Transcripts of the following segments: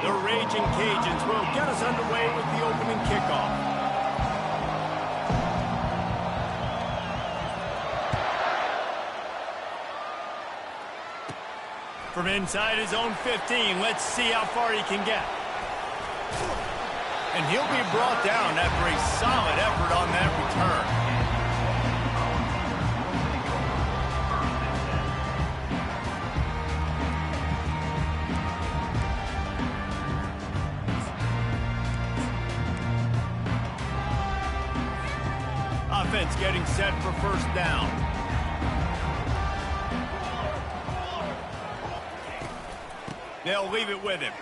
The Raging Cajuns will get us underway with the opening kickoff. From inside his own 15, let's see how far he can get. And he'll be brought down after a solid effort on that return. Offense getting set for first down. They'll leave it with him.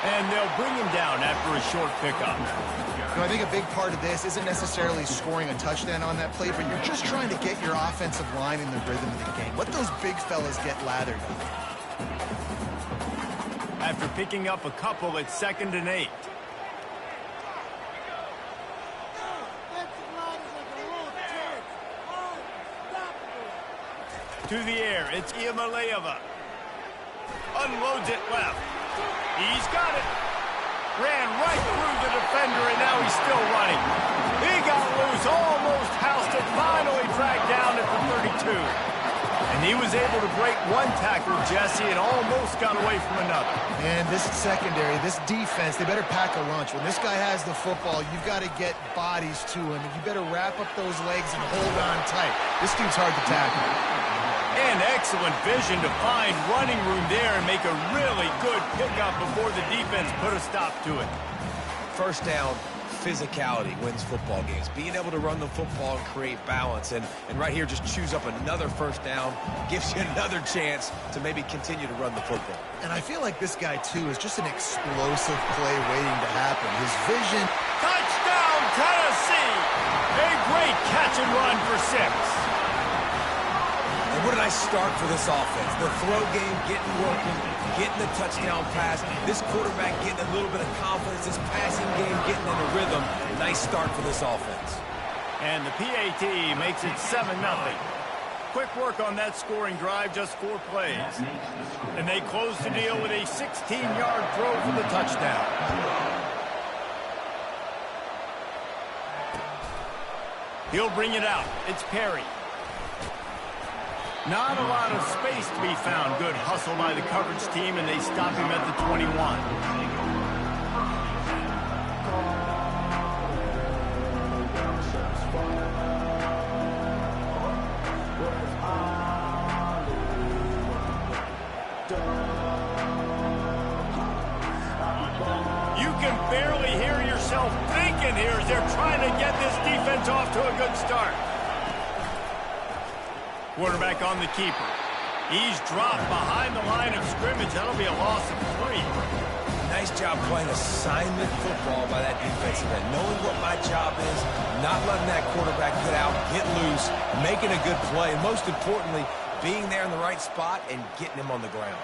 And they'll bring him down after a short pickup. You know, I think a big part of this isn't necessarily scoring a touchdown on that play, but you're just trying to get your offensive line in the rhythm of the game. Let those big fellas get lathered up. After picking up a couple, it's 2nd and 8. To the air, it's Iamaleava. Unloads it left. He's got it. Ran right through the defender, and now he's still running. He got loose, almost housed it, finally dragged down at the 32. And he was able to break one tackle, Jesse, and almost got away from another. And this secondary, this defense, they better pack a lunch. When this guy has the football, you've got to get bodies to him, and you better wrap up those legs and hold on tight. This dude's hard to tackle. And excellent vision to find running room there and make a really good pickup before the defense put a stop to it. First down, physicality wins football games. Being able to run the football and create balance. And right here, just choose up another first down, gives you another chance to maybe continue to run the football. And I feel like this guy, too, is just an explosive play waiting to happen. His vision... Touchdown, Tennessee! A great catch and run for 6. And what did I start for this offense? The throw game getting working, getting the touchdown pass. This quarterback getting a little bit of confidence. This passing game getting in a rhythm. Nice start for this offense. And the PAT makes it 7-0. Quick work on that scoring drive, just 4 plays. And they close the deal with a 16-yard throw for the touchdown. He'll bring it out. It's Perry. Not a lot of space to be found. Good hustle by the coverage team, and they stop him at the 21. You can barely hear yourself thinking here as they're trying to get this defense off to a good start. Quarterback on the keeper. He's dropped behind the line of scrimmage. That'll be a loss of 3. Nice job playing assignment football by that defensive end. Knowing what my job is, not letting that quarterback get out, get loose, making a good play, and most importantly, being there in the right spot and getting him on the ground.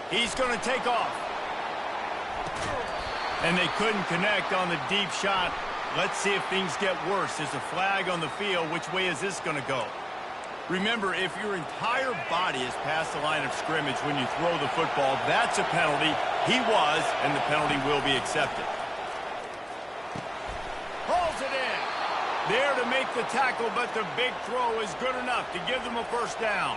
He's going to take off. And they couldn't connect on the deep shot. Let's see if things get worse. There's a flag on the field. Which way is this going to go? Remember, if your entire body is past the line of scrimmage when you throw the football, that's a penalty. He was, and the penalty will be accepted. Hauls it in. There to make the tackle, but the big throw is good enough to give them a first down.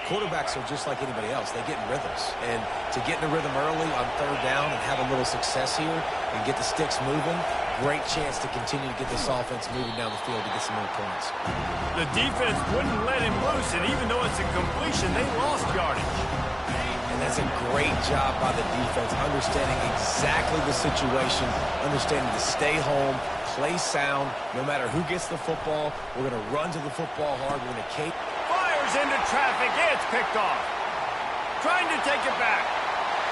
Quarterbacks are just like anybody else. They get in rhythms. And to get in a rhythm early on 3rd down and have a little success here and get the sticks moving, great chance to continue to get this offense moving down the field to get some more points. The defense wouldn't let him loose, and even though it's a completion, they lost yardage. And that's a great job by the defense, understanding exactly the situation, understanding to stay home, play sound. No matter who gets the football, we're going to run to the football hard. We're going to cape. Into traffic, it's picked off. Trying to take it back.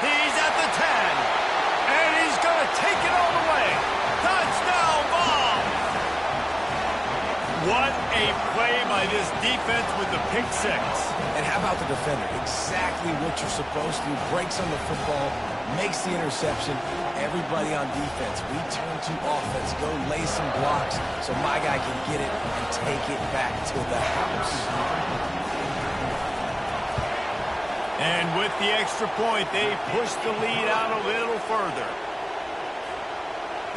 He's at the 10. And he's going to take it all the way. Touchdown ball. What a play by this defense with the pick 6. And how about the defender? Exactly what you're supposed to do. Breaks on the football, makes the interception. Everybody on defense, we turn to offense. Go lay some blocks so my guy can get it and take it back to the house. And with the extra point, they push the lead out a little further.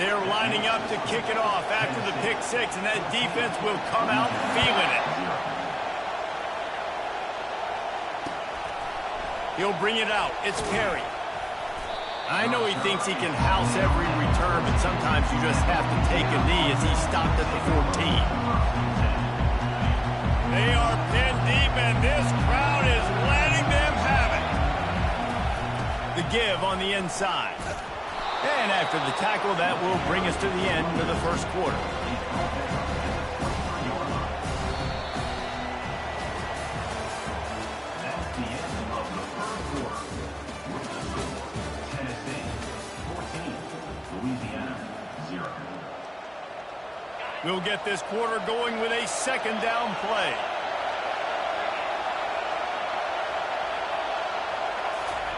They're lining up to kick it off after the pick six, and that defense will come out feeling it. He'll bring it out. It's Perry. I know he thinks he can house every return, but sometimes you just have to take a knee as he stopped at the 14. They are pinned deep, and this crowd is letting them have it. The give on the inside. And after the tackle, that will bring us to the end of the first quarter. That's the end of the first quarter. Tennessee 14, Louisiana 0. We'll get this quarter going with a second down play.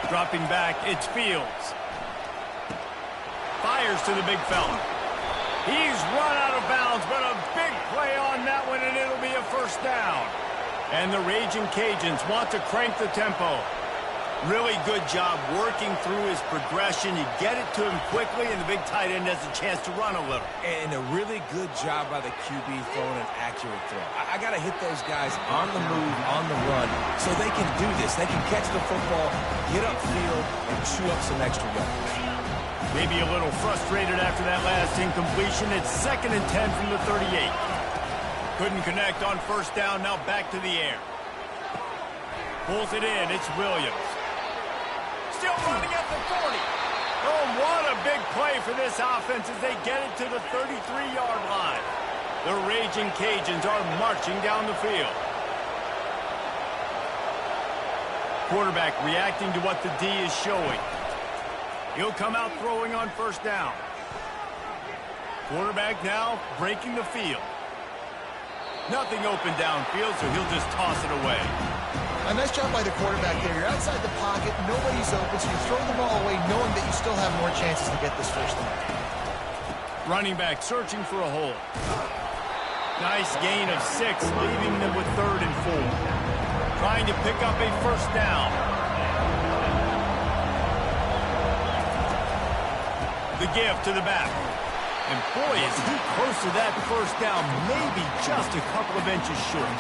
Dropping back, it's Fields. Fires to the big fella. He's run out of bounds, but a big play on that one, and it'll be a first down. And the Raging Cajuns want to crank the tempo. Really good job working through his progression. You get it to him quickly, and the big tight end has a chance to run a little. And a really good job by the QB throwing an accurate throw. I got to hit those guys on the move, on the run, so they can do this. They can catch the football, get upfield, and chew up some extra yards. Maybe a little frustrated after that last incompletion. It's 2nd and 10 from the 38. Couldn't connect on first down, now back to the air. Pulls it in, it's Williams. Still running at the 40. Oh, what a big play for this offense as they get it to the 33-yard line. The Raging Cajuns are marching down the field. Quarterback reacting to what the D is showing. He'll come out throwing on first down. Quarterback now breaking the field. Nothing open downfield, so he'll just toss it away. A nice job by the quarterback there. You're outside the pocket, nobody's open, so you throw the ball away knowing that you still have more chances to get this first down. Running back searching for a hole. Nice gain of 6, leaving them with 3rd and 4. Trying to pick up a first down. The give to the back. And boy, is he close to that first down, maybe just a couple of inches short.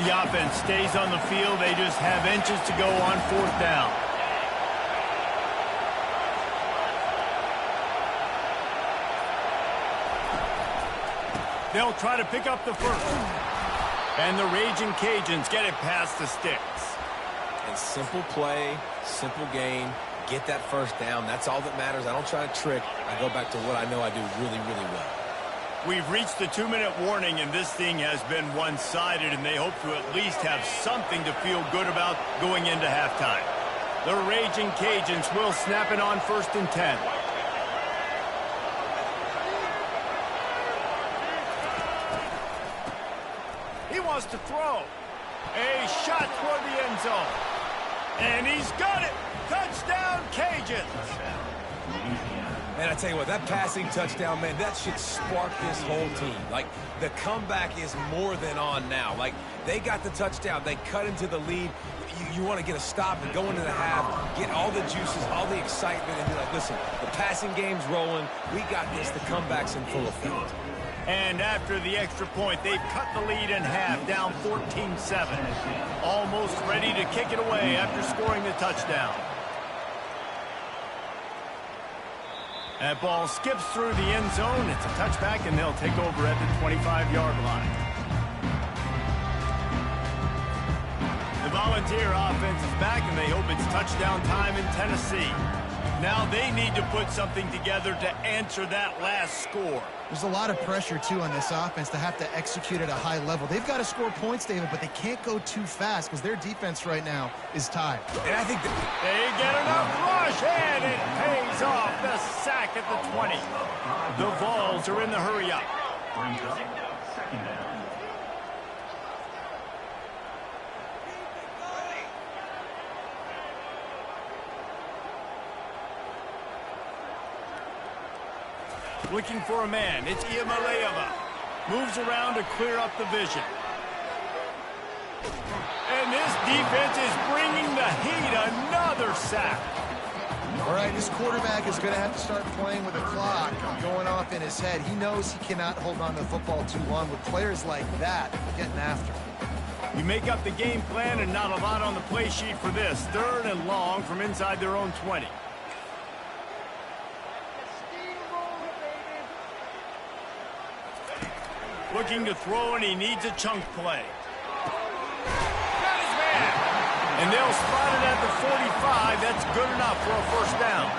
The offense stays on the field. They just have inches to go on 4th down. They'll try to pick up the first. And the Raging Cajuns get it past the sticks. And simple play, simple gain, get that first down. That's all that matters. I don't try to trick. I go back to what I know I do really, really well. We've reached the 2-minute warning, and this thing has been one-sided, and they hope to at least have something to feel good about going into halftime. The Raging Cajuns will snap it on 1st and 10. He wants to throw. A shot toward the end zone. And he's got it. Touchdown, Cajuns. Man, I tell you what, that passing touchdown, man, that should spark this whole team. Like, the comeback is more than on now. Like, they got the touchdown. They cut into the lead. You want to get a stop and go into the half, get all the juices, all the excitement, and be like, listen, the passing game's rolling. We got this. The comeback's in full effect. And after the extra point, they've cut the lead in half, down 14-7. Almost ready to kick it away after scoring the touchdown. That ball skips through the end zone. It's a touchback, and they'll take over at the 25-yard line. The Volunteer offense is back, and they hope it's touchdown time in Tennessee. Now they need to put something together to answer that last score. There's a lot of pressure, too, on this offense to have to execute at a high level. They've got to score points, David, but they can't go too fast because their defense right now is tied. And I think they get enough rush, and it pays off. The sack at the 20. The Vols are in the hurry-up. Second down. Looking for a man. It's Iamaleava. Moves around to clear up the vision. And this defense is bringing the heat. Another sack. All right, this quarterback is going to have to start playing with a clock going off in his head. He knows he cannot hold on to the football too long with players like that getting after him. You make up the game plan and not a lot on the play sheet for this. 3rd and long from inside their own 20. Looking to throw, and he needs a chunk play. Got his man. And they'll spot it at the 45. That's good enough for a first down.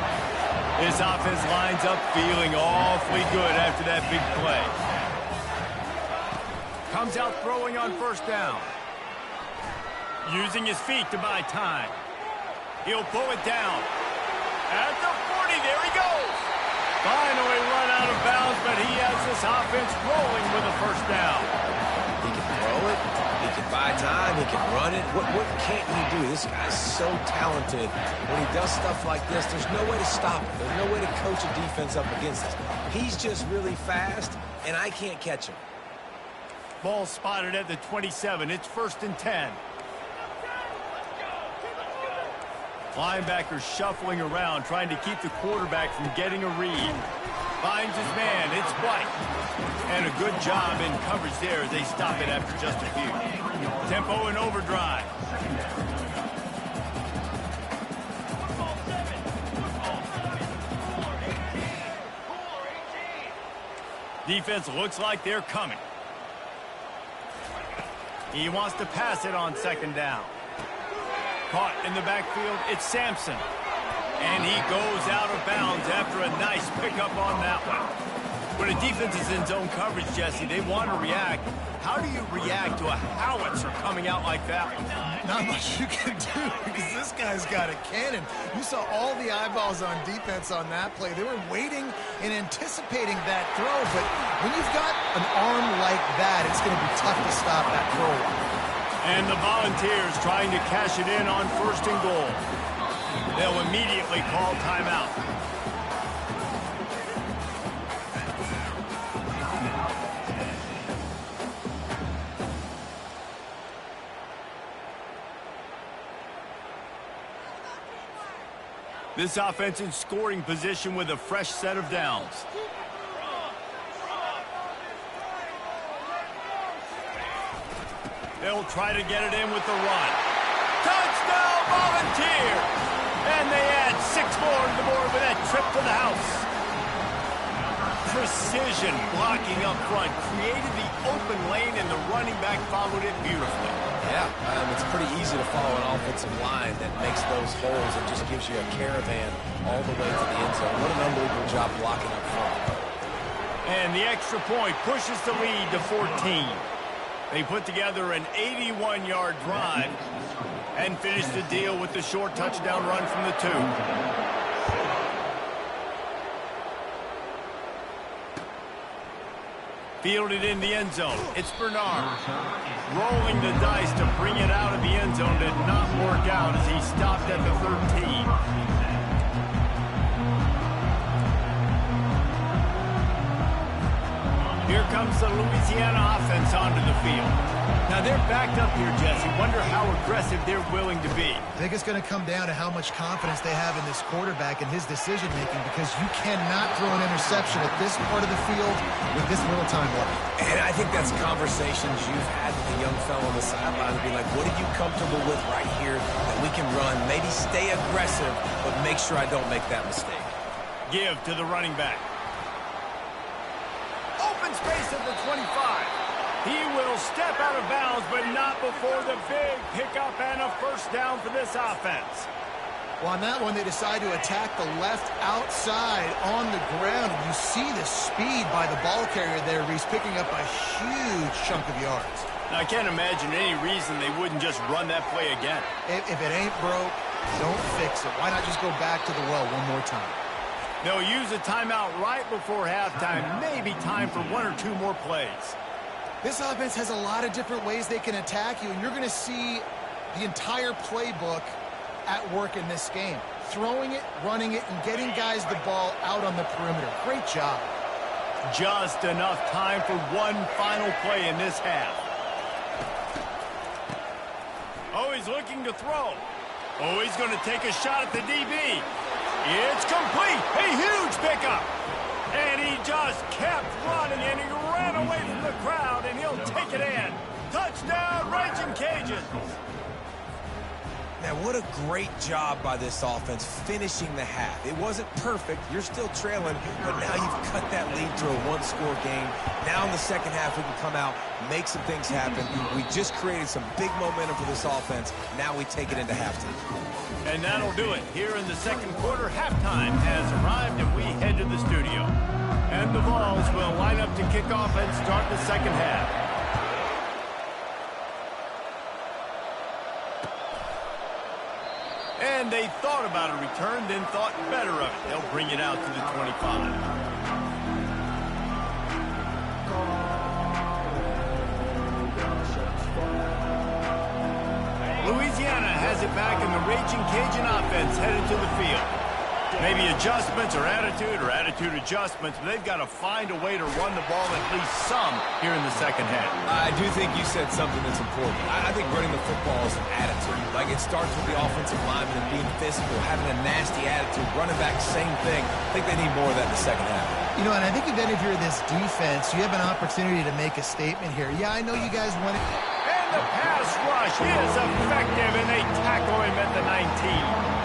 This offense lines up feeling awfully good after that big play. Comes out throwing on first down. Using his feet to buy time. He'll pull it down. At the 40, there he goes. Finally run out of bounds, but he has this offense rolling with a first down. He can throw it. He can buy time. He can run it. What can't he do? This guy's so talented. When he does stuff like this, there's no way to stop him. There's no way to coach a defense up against this. He's just really fast, and I can't catch him. Ball spotted at the 27. It's 1st and 10. Linebacker shuffling around, trying to keep the quarterback from getting a read. Finds his man. It's White. And a good job in coverage there as they stop it after just a few. Tempo and overdrive. Defense looks like they're coming. He wants to pass it on 2nd down. Caught in the backfield, it's Sampson. And he goes out of bounds after a nice pickup on that one. When a defense is in zone coverage, Jesse, they want to react. How do you react to a howitzer coming out like that one? Not much you can do because this guy's got a cannon. You saw all the eyeballs on defense on that play. They were waiting and anticipating that throw, but when you've got an arm like that, it's going to be tough to stop that throw. And the Volunteers trying to cash it in on 1st and goal. They'll immediately call timeout. This offense in scoring position with a fresh set of downs. They'll try to get it in with the run. Touchdown, Volunteers! And they add 6 more to the board with that trip to the house. Precision blocking up front created the open lane, and the running back followed it beautifully. Yeah, it's pretty easy to follow an offensive line that makes those holes and just gives you a caravan all the way to the end zone. What an unbelievable job blocking up front. And the extra point pushes the lead to 14. They put together an 81-yard drive and finish the deal with the short touchdown run from the 2. Fielded in the end zone. It's Bernard. Rolling the dice to bring it out of the end zone did not work out as he stopped at the 13. Here comes the Louisiana offense onto the field. Now they're backed up here, Jesse. Wonder how aggressive they're willing to be. I think it's going to come down to how much confidence they have in this quarterback and his decision-making, because you cannot throw an interception at this part of the field with this little time left. And I think that's conversations you've had with the young fellow on the sideline to be like, what are you comfortable with right here that we can run? Maybe stay aggressive, but make sure I don't make that mistake. Give to the running back. Open space at the 25. He will step out of bounds, but not before the big pickup and a first down for this offense. Well, on that one, they decide to attack the left outside on the ground. And you see the speed by the ball carrier there, Reese, picking up a huge chunk of yards. Now, I can't imagine any reason they wouldn't just run that play again. If it ain't broke, don't fix it. Why not just go back to the well one more time? They'll use a timeout right before halftime. Maybe time for 1 or 2 more plays. This offense has a lot of different ways they can attack you, and you're going to see the entire playbook at work in this game. Throwing it, running it, and getting guys the ball out on the perimeter. Great job. Just enough time for one final play in this half. Oh, he's looking to throw. Oh, he's going to take a shot at the DB. It's complete. A huge pickup. And he just kept running, and he ran away from the crowd, and he'll take it in. Touchdown, Raging Cajuns. Man, what a great job by this offense finishing the half. It wasn't perfect. You're still trailing, but now you've cut that lead to a one-score game. Now in the second half, we can come out, make some things happen. We just created some big momentum for this offense. Now we take it into halftime. And that'll do it. Here in the second quarter, halftime has arrived, and we head to the studio. And the Vols will line up to kick off and start the second half. And they thought about a return, then thought better of it. They'll bring it out to the 25. Louisiana has it back, and the Raging Cajun offense headed to the field. Maybe adjustments or attitude adjustments, but they've got to find a way to run the ball at least some here in the second half. I do think you said something that's important. I think running the football is an attitude. Like, it starts with the offensive lineman and being physical, having a nasty attitude. Running back, same thing. I think they need more of that in the second half. You know, and I think even if you're this defense, you have an opportunity to make a statement here. Yeah, I know you guys want it. And the pass rush is effective, and they tackle him at the 19.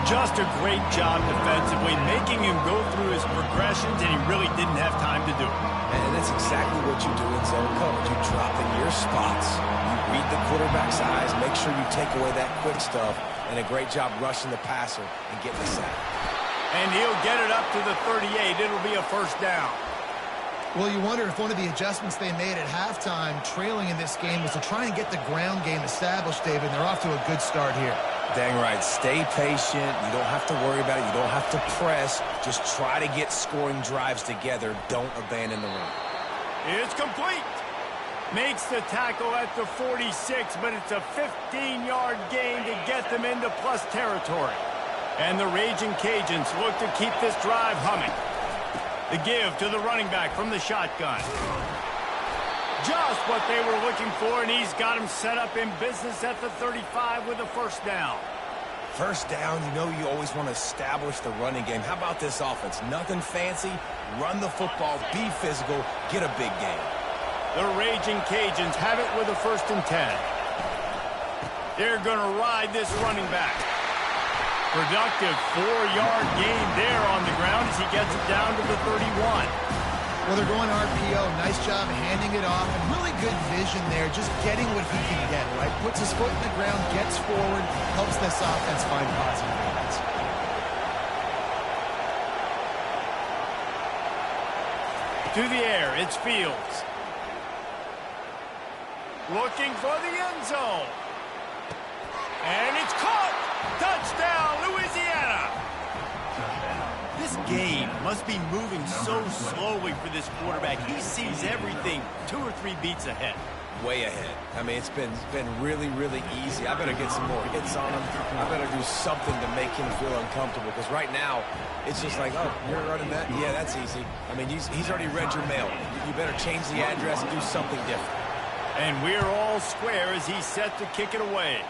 Just a great job defensively, making him go through his progressions, and he really didn't have time to do it. And that's exactly what you do in zone coverage. You drop in your spots. You read the quarterback's eyes, make sure you take away that quick stuff, and a great job rushing the passer and getting the sack. And he'll get it up to the 38. It'll be a first down. Well, you wonder if one of the adjustments they made at halftime, trailing in this game, was to try and get the ground game established, David. They're off to a good start here. Dang right. Stay patient. You don't have to worry about it. You don't have to press. Just try to get scoring drives together. Don't abandon the run. It's complete. Makes the tackle at the 46, but it's a 15-yard gain to get them into plus territory. And the Raging Cajuns look to keep this drive humming. The give to the running back from the shotgun. Just what they were looking for, and he's got him set up in business at the 35 with a first down. First down, you know you always want to establish the running game. How about this offense? Nothing fancy. Run the football, be physical, get a big gain. The Raging Cajuns have it with a 1st and 10. They're going to ride this running back. Productive 4-yard gain there on the ground as he gets it down to the 31. Well, they're going RPO. Nice job handing it off, and really good vision there, just getting what he can get, right? Puts his foot in the ground, gets forward, helps this offense find positive moments. To the air, it's Fields. Looking for the end zone. And it's caught! Touchdown, Louisiana! This game must be moving so slowly for this quarterback. He sees everything 2 or 3 beats ahead. Way ahead. I mean, it's been really, really easy. I better get some more hits on him. I better do something to make him feel uncomfortable, because right now, it's just like, oh, you're running that? Yeah, that's easy. I mean, he's already read your mail. You better change the address and do something different. And we're all square as he's set to kick it away.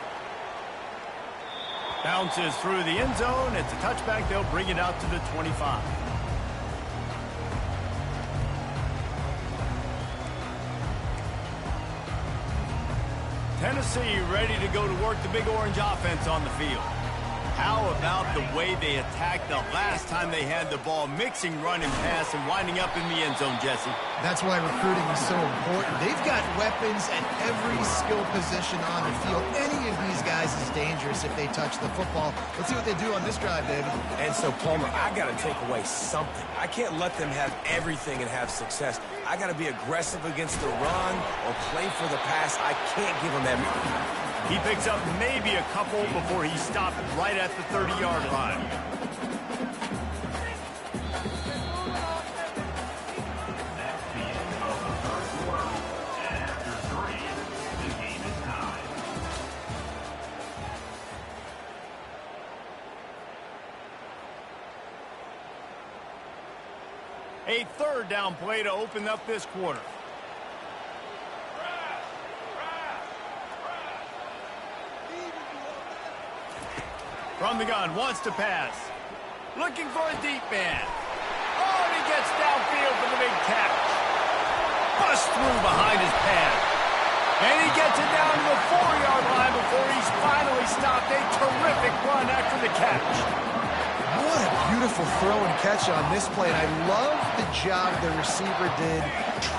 Bounces through the end zone. It's a touchback. They'll bring it out to the 25. Tennessee ready to go to work the Big Orange offense on the field. How about the way they attacked the last time they had the ball, mixing run and pass and winding up in the end zone, Jesse? That's why recruiting is so important. They've got weapons at every skill position on the field. Any of these guys is dangerous if they touch the football. Let's see what they do on this drive, David. And so, Palmer, I got to take away something. I can't let them have everything and have success. I got to be aggressive against the run or play for the pass. I can't give them everything. He picks up maybe a couple before he stopped right at the 30-yard line. That's the end of the first quarter. And after 3, the game is tied. A 3rd down play to open up this quarter. From the gun, wants to pass. Looking for a deep man. Oh, and he gets downfield for the big catch. Bust through behind his pad. And he gets it down to the 4-yard line before he's finally stopped. A terrific run after the catch. What a beautiful throw and catch on this play. And I love the job the receiver did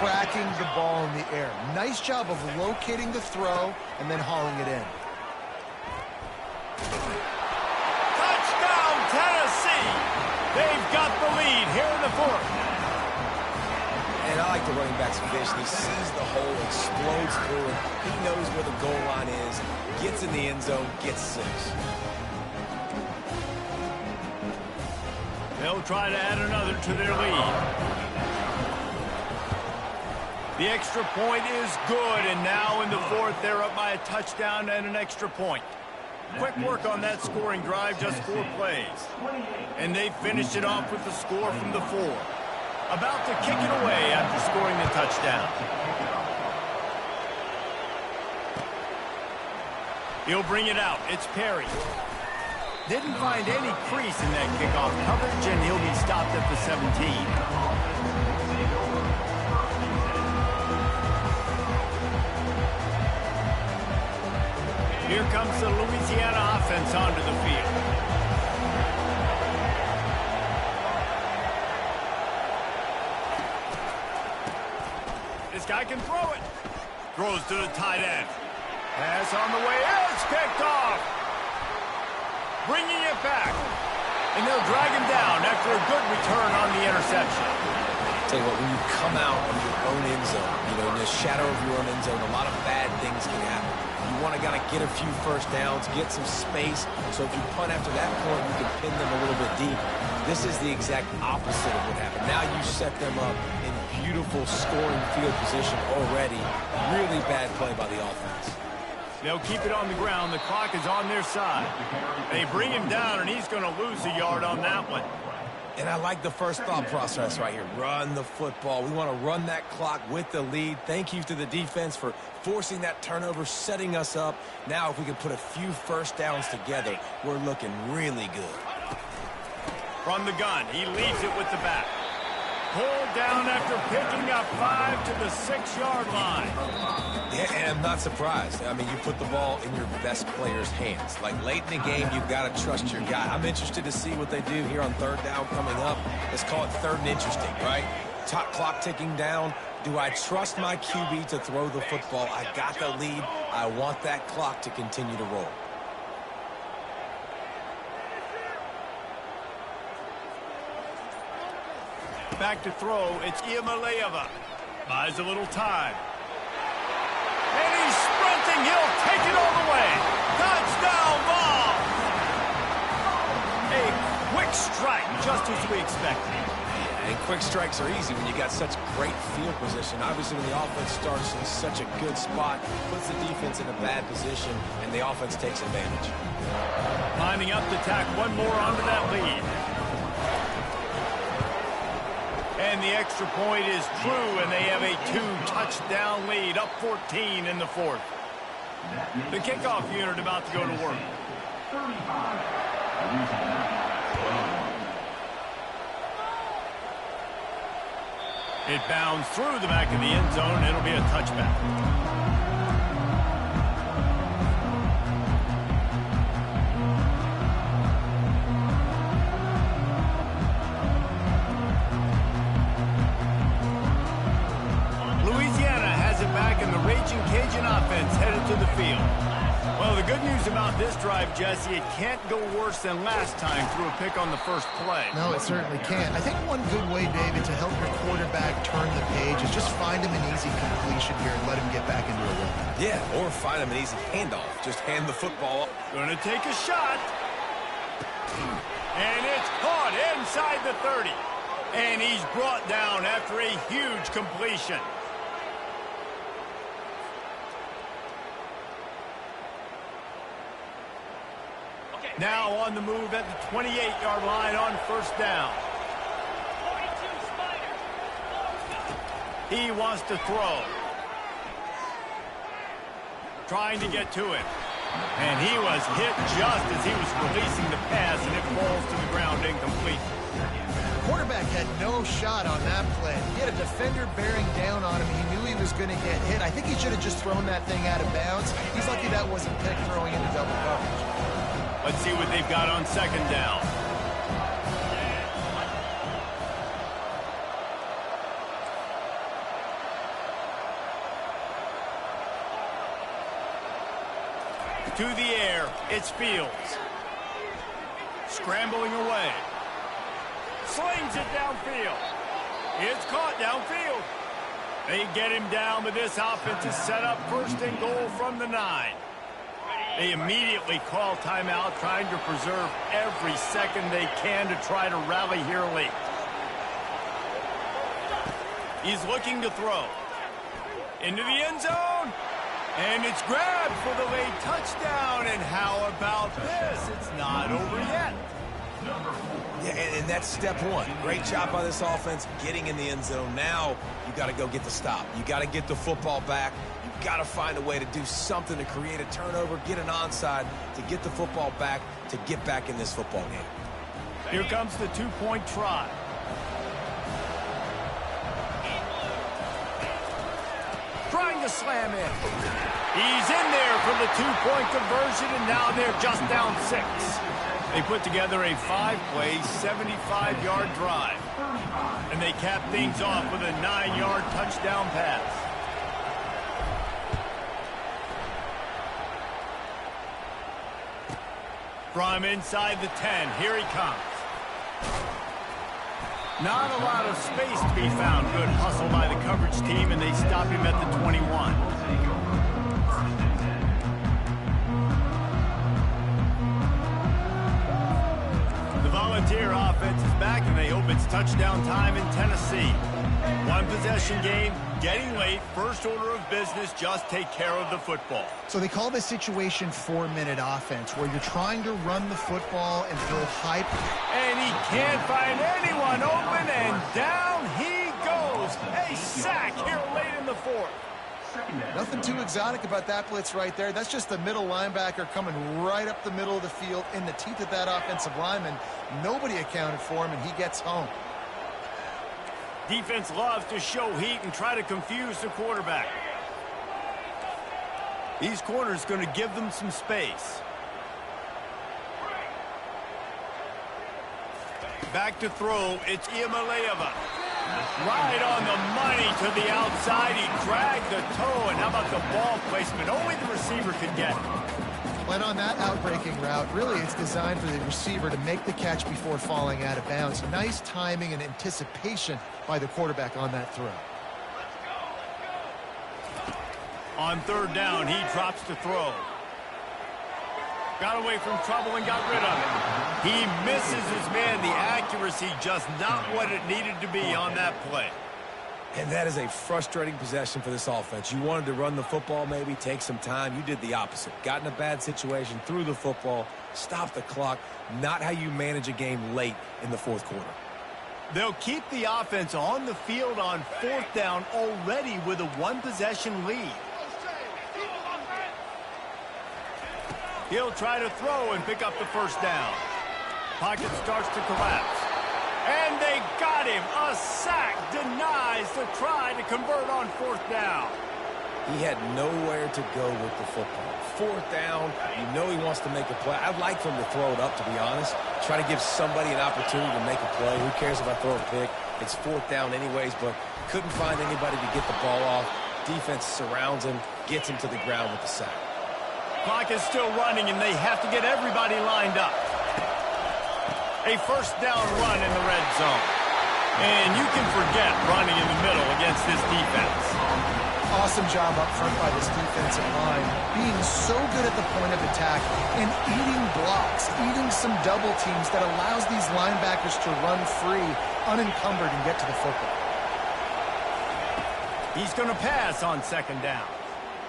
tracking the ball in the air. Nice job of locating the throw and then hauling it in. Touchdown, Tennessee! They've got the lead here in the fourth. And I like the running back's vision. He sees the hole, explodes through it. He knows where the goal line is, gets in the end zone, gets 6. They'll try to add another to their lead. The extra point is good, and now in the fourth, they're up by a touchdown and an extra point. Quick work on that scoring drive, just 4 plays. And they finished it off with the score from the 4. About to kick it away after scoring the touchdown. He'll bring it out. It's Perry. Didn't find any crease in that kickoff coverage, and he'll be stopped at the 17. Here comes the Louisiana offense onto the field. This guy can throw it. Throws to the tight end. Pass on the way. It's picked off. Bringing it back. And they'll drag him down after a good return on the interception. Tell you what, when you come out of your own end zone, in the shadow of your own end zone, a lot of bad things can happen. You want to get a few first downs, get some space, so if you punt after that point, you can pin them a little bit deep. This is the exact opposite of what happened. Now you set them up in beautiful scoring field position already. Really bad play by the offense. They'll keep it on the ground. The clock is on their side. They bring him down, and he's going to lose a yard on that one. And I like the first thought process right here. Run the football. We want to run that clock with the lead. Thank you to the defense for forcing that turnover, setting us up. Now if we can put a few first downs together, we're looking really good. From the gun, he leaves it with the back. Pulled down after picking up 5 to the 6-yard line. Yeah, and I'm not surprised. I mean, you put the ball in your best player's hands. Like, late in the game, you've got to trust your guy. I'm interested to see what they do here on 3rd down coming up. Let's call it 3rd and interesting, right? Top clock ticking down. Do I trust my QB to throw the football? I got the lead. I want that clock to continue to roll. Back to throw, it's Iamaleava. Buys a little time. And he's sprinting, he'll take it all the way. Touchdown ball! A quick strike, just as we expected. And quick strikes are easy when you got such great field position. Obviously, when the offense starts in such a good spot, puts the defense in a bad position, and the offense takes advantage. Lining up to tack one more onto that lead. And the extra point is true, and they have a 2-touchdown lead, up 14 in the fourth. The kickoff unit about to go to work. It bounds through the back of the end zone. It'll be a touchback. Raging Cajun offense headed to the field. Well, the good news about this drive, Jesse, it can't go worse than last time through a pick on the first play. No, it certainly can't. I think one good way, David, to help your quarterback turn the page is just find him an easy completion here and let him get back into a rhythm. Yeah, or find him an easy handoff. Just hand the football up. Gonna take a shot. And it's caught inside the 30. And he's brought down after a huge completion. Now on the move at the 28-yard line on first down. He wants to throw. Trying to get to it. And he was hit just as he was releasing the pass, and it falls to the ground incomplete. The quarterback had no shot on that play. He had a defender bearing down on him. He knew he was going to get hit. I think he should have just thrown that thing out of bounds. He's lucky that wasn't picked throwing into double coverage. Let's see what they've got on second down. To the air, it's Fields. Scrambling away. Slings it downfield. It's caught downfield. They get him down, but this offense is set up first and goal from the 9. They immediately call timeout, trying to preserve every second they can to try to rally here late. He's looking to throw. Into the end zone. And it's grabbed for the late touchdown. And how about this? It's not over yet. Yeah, and that's step one. Great job by this offense getting in the end zone. Now you got to go get the stop. You got to get the football back. You got to find a way to do something to create a turnover, get an onside, to get the football back, to get back in this football game. Here comes the two-point try. Trying to slam in. He's in there for the two-point conversion, and now they're just down 6. They put together a 5-play, 75-yard drive. And they cap things off with a 9-yard touchdown pass. From inside the 10, here he comes. Not a lot of space to be found. Good hustle by the coverage team, and they stop him at the 21. The Volunteer offense is back, and they hope it's touchdown time in Tennessee. One possession game, getting late, first order of business, just take care of the football. So they call this situation 4-minute offense, where you're trying to run the football and throw hype. And he can't find anyone open, and down he goes. A sack here late in the 4th. Nothing too exotic about that blitz right there. That's just the middle linebacker coming right up the middle of the field in the teeth of that offensive lineman. Nobody accounted for him, and he gets home. Defense loves to show heat and try to confuse the quarterback. These corners going to give them some space. Back to throw, it's Iamaleava. Right on the money to the outside. He dragged the toe, and how about the ball placement? Only the receiver could get it. And on that outbreaking route, really it's designed for the receiver to make the catch before falling out of bounds. Nice timing and anticipation by the quarterback on that throw. On third down, he drops to throw. Got away from trouble and got rid of it. He misses his man. The accuracy just not what it needed to be on that play. And that is a frustrating possession for this offense. You wanted to run the football, maybe take some time. You did the opposite. Got in a bad situation, threw the football, stopped the clock. Not how you manage a game late in the 4th quarter. They'll keep the offense on the field on 4th down already with a one-possession lead. He'll try to throw and pick up the first down. Pocket starts to collapse. And they got him. A sack denies the try to convert on 4th down. He had nowhere to go with the football. 4th down, you know he wants to make a play. I'd like for him to throw it up, to be honest. Try to give somebody an opportunity to make a play. Who cares if I throw a pick? It's 4th down anyways, but couldn't find anybody to get the ball off. Defense surrounds him, gets him to the ground with the sack. Clock is still running, and they have to get everybody lined up. A first down run in the red zone. And you can forget running in the middle against this defense. Awesome job up front by this defensive line, being so good at the point of attack and eating blocks, eating some double teams that allows these linebackers to run free, unencumbered, and get to the football. He's going to pass on second down.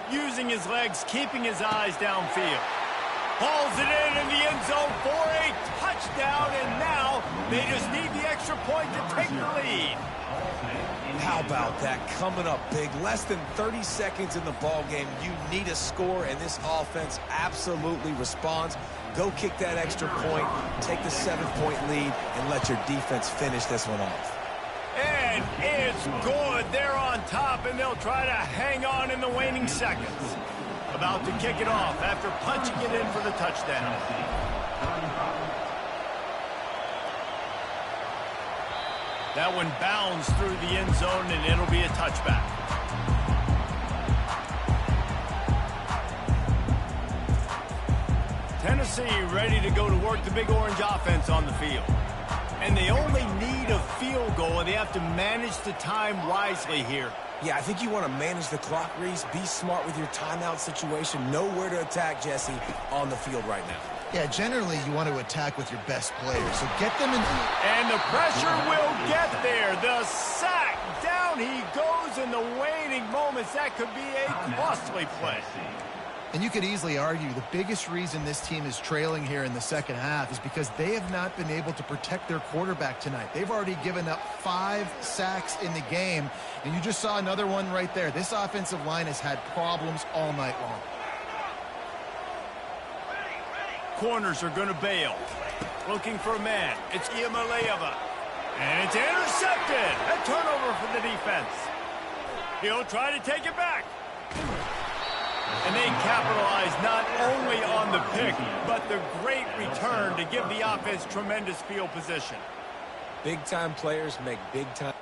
Using his legs, keeping his eyes downfield. Hauls it in the end zone for a touchdown. touchdown, and now they just need the extra point to take the lead. How about that? Coming up big. Less than 30 seconds in the ball game. You need a score, and this offense absolutely responds. Go kick that extra point, take the 7-point lead, and let your defense finish this one off. And it's good. They're on top, and they'll try to hang on in the waning seconds. About to kick it off after punching it in for the touchdown. That one bounds through the end zone, and it'll be a touchback. Tennessee ready to go to work the Big Orange offense on the field. And they only need a field goal, and they have to manage the time wisely here. Yeah, I think you want to manage the clock, Reese. Be smart with your timeout situation. Know where to attack, Jesse, on the field right now. Yeah, generally you want to attack with your best players. So get them in. And the pressure will get there. The sack. Down he goes in the waning moments. That could be a costly play. And you could easily argue the biggest reason this team is trailing here in the second half is because they have not been able to protect their quarterback tonight. They've already given up 5 sacks in the game, and you just saw another one right there. This offensive line has had problems all night long. Corners are going to bail. Looking for a man. It's Iamaleava. And it's intercepted. A turnover for the defense. He'll try to take it back. And they capitalize not only on the pick, but the great return to give the offense tremendous field position. Big-time players make big-time.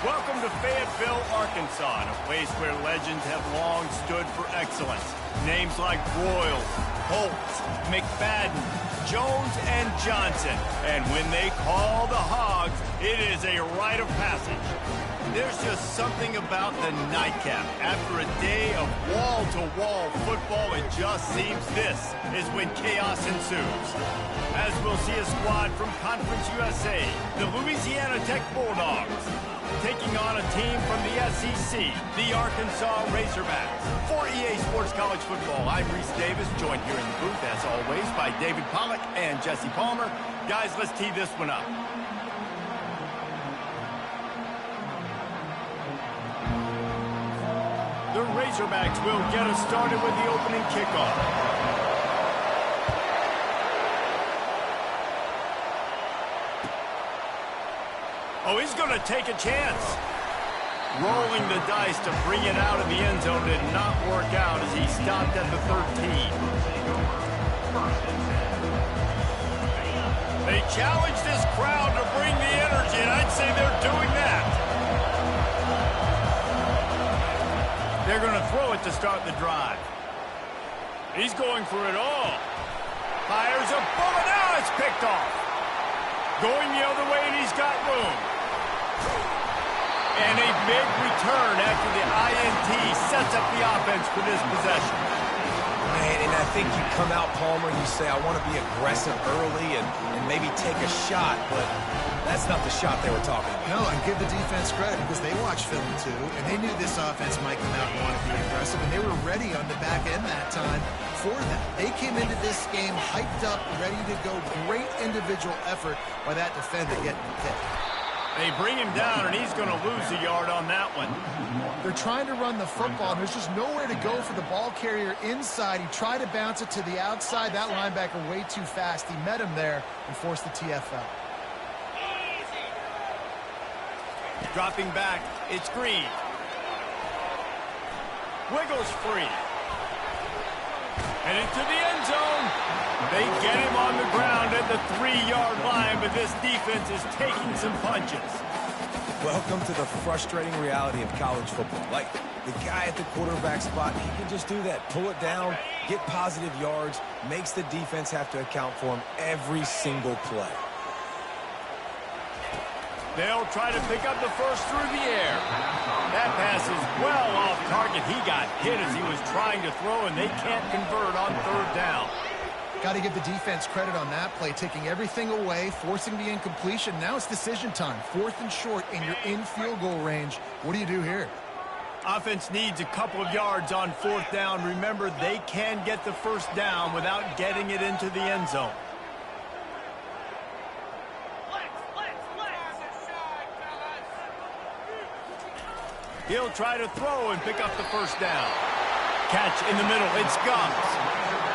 Welcome to Fayetteville, Arkansas, a place where legends have long stood for excellence. Names like Broyles, Holtz, McFadden, Jones, and Johnson. And when they call the Hogs, it is a rite of passage. There's just something about the nightcap. After a day of wall-to-wall football, it just seems this is when chaos ensues. As we'll see a squad from Conference USA, the Louisiana Tech Bulldogs. taking on a team from the SEC, the Arkansas Razorbacks. For EA Sports College Football, I'm Reese Davis, joined here in the booth, as always, by David Pollack and Jesse Palmer. Guys, let's tee this one up. The Razorbacks will get us started with the opening kickoff. Oh, he's going to take a chance. Rolling the dice to bring it out of the end zone did not work out as he stopped at the 13. They challenge this crowd to bring the energy, and I'd say they're doing that. They're going to throw it to start the drive. He's going for it all. Fires a bullet. Now it's picked off. Going the other way, and he's got room. And a big return after the INT sets up the offense for this possession. Man, and I think you come out, Palmer, and you say, I want to be aggressive early and maybe take a shot, but that's not the shot they were talking about. No, and give the defense credit because they watched film too, and they knew this offense might come out and want to be aggressive, and they were ready on the back end that time for that. They came into this game hyped up, ready to go. Great individual effort by that defender getting the kick. They bring him down, and he's going to lose a yard on that one. They're trying to run the football, and there's just nowhere to go for the ball carrier inside. He tried to bounce it to the outside. That linebacker way too fast. He met him there and forced the TFL. Dropping back, it's Green. Wiggles free. And into the end zone. They get him on the ground at the 3-yard line, but this defense is taking some punches. Welcome to the frustrating reality of college football. Like, the guy at the quarterback spot, he can just do that. Pull it down, get positive yards, makes the defense have to account for him every single play. They'll try to pick up the first through the air. That pass is well off target. He got hit as he was trying to throw, and they can't convert on third down. Got to give the defense credit on that play, taking everything away, forcing the incompletion. Now it's decision time. 4th and short, and you're in field goal range. What do you do here? Offense needs a couple of yards on 4th down. Remember, they can get the first down without getting it into the end zone. He'll try to throw and pick up the first down. Catch in the middle. It's Gums.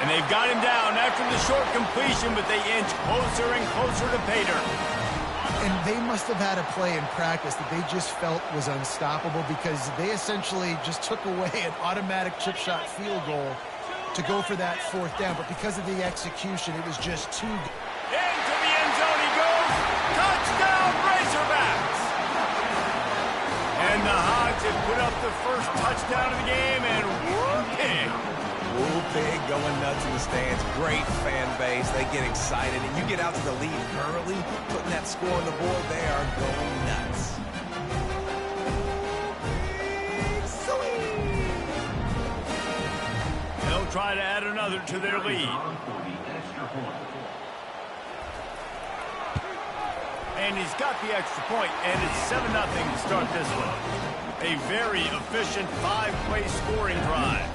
And they've got him down after the short completion, but they inch closer and closer to pay dirt. And they must have had a play in practice that they just felt was unstoppable because they essentially just took away an automatic chip shot field goal to go for that 4th down. But because of the execution, it was just too good. Into the end zone he goes. Touchdown, Razorbacks! And the Hogs have put up the first touchdown of the game, and whooping. Woo Pig going nuts in the stands. Great fan base. They get excited. And you get out to the lead early, putting that score on the board, they are going nuts. They'll try to add another to their lead. And he's got the extra point, and it's 7-0 to start this one. A very efficient 5-play scoring drive.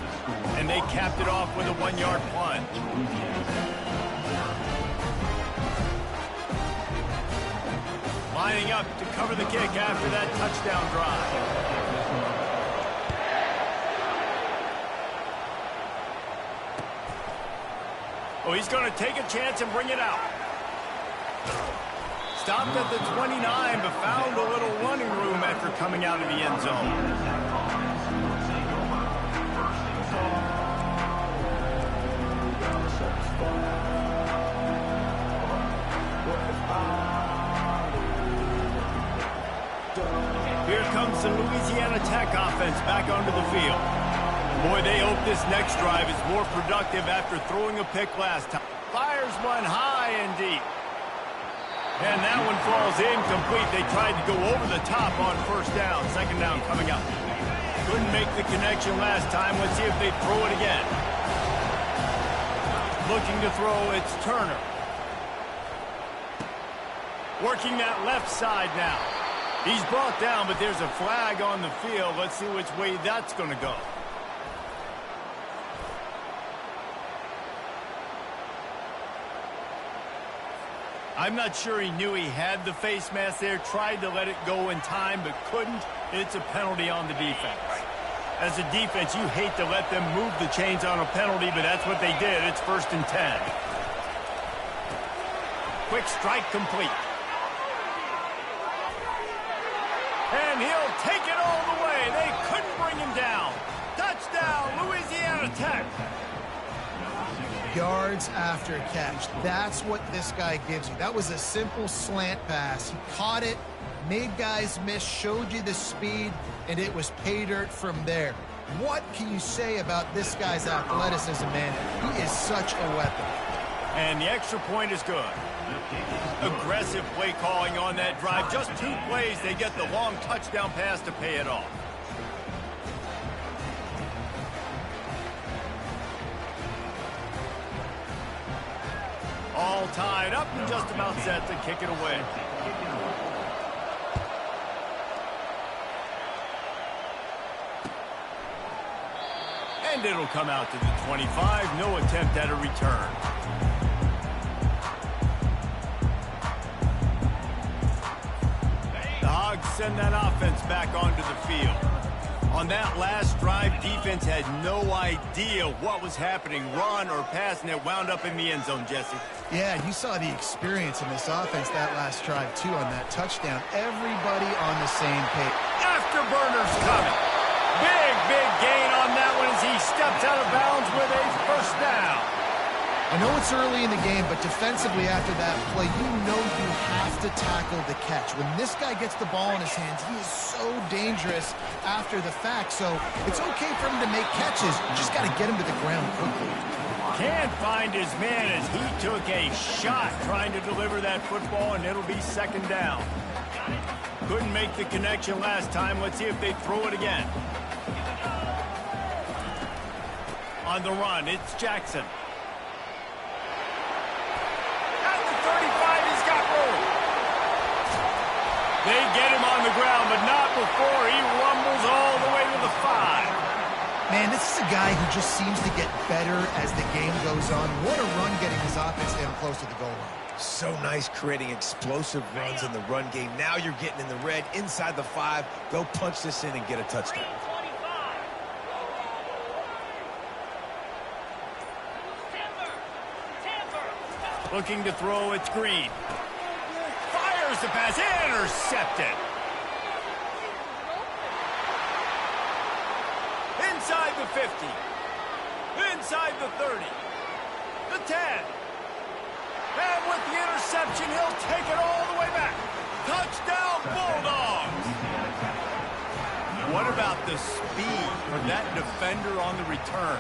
And they capped it off with a 1-yard plunge. Lining up to cover the kick after that touchdown drive. Oh, he's going to take a chance and bring it out. Stopped at the 29, but found a little running room after coming out of the end zone. Here comes the Louisiana Tech offense back onto the field. Boy, they hope this next drive is more productive after throwing a pick last time. Fires one high and deep. And that one falls incomplete. They tried to go over the top on 1st down. 2nd down coming up. Couldn't make the connection last time. Let's see if they throw it again. Looking to throw, it's Turner. Working that left side now. He's brought down, but there's a flag on the field. Let's see which way that's going to go. I'm not sure he knew he had the face mask there, tried to let it go in time, but couldn't. It's a penalty on the defense. As a defense, you hate to let them move the chains on a penalty, but that's what they did. It's 1st and 10. Quick strike complete. And he'll take it all the way. They couldn't bring him down. Touchdown, Louisiana Tech. Yards after catch. That's what this guy gives you. That was a simple slant pass. He caught it, made guys miss, showed you the speed, and it was pay dirt from there. What can you say about this guy's athleticism, man? He is such a weapon. And the extra point is good. Aggressive play calling on that drive. Just 2 plays, they get the long touchdown pass to pay it off. All tied up and just about set to kick it away. And it'll come out to the 25. No attempt at a return. The Hogs send that offense back onto the field. On that last drive, defense had no idea what was happening, run or pass, and it wound up in the end zone, Jesse. Yeah, you saw the experience in this offense that last drive, too, on that touchdown. Everybody on the same page. Afterburner's coming. Big gain on that one as he steps out of bounds with a 1st down. I know it's early in the game, but defensively after that play, you know you have to tackle the catch. When this guy gets the ball in his hands, he is so dangerous after the fact. So it's okay for him to make catches. You just got to get him to the ground quickly. Can't find his man as he took a shot trying to deliver that football, and it'll be 2nd down. Couldn't make the connection last time. Let's see if they throw it again. On the run, it's Jackson. At the 35, he's got room. They get him on the ground, but not before he rumbles all the way to the 5. Man, this is a guy who just seems to get better as the game goes on. What a run getting his offense down close to the goal line. So nice creating explosive runs in the run game. Now you're getting in the red inside the 5. Go punch this in and get a touchdown. Looking to throw, it's Green. Fires the pass, intercepted. Inside the 50. Inside the 30. The 10. And with the interception, he'll take it all the way back. Touchdown, Bulldogs. What about the speed of that defender on the return?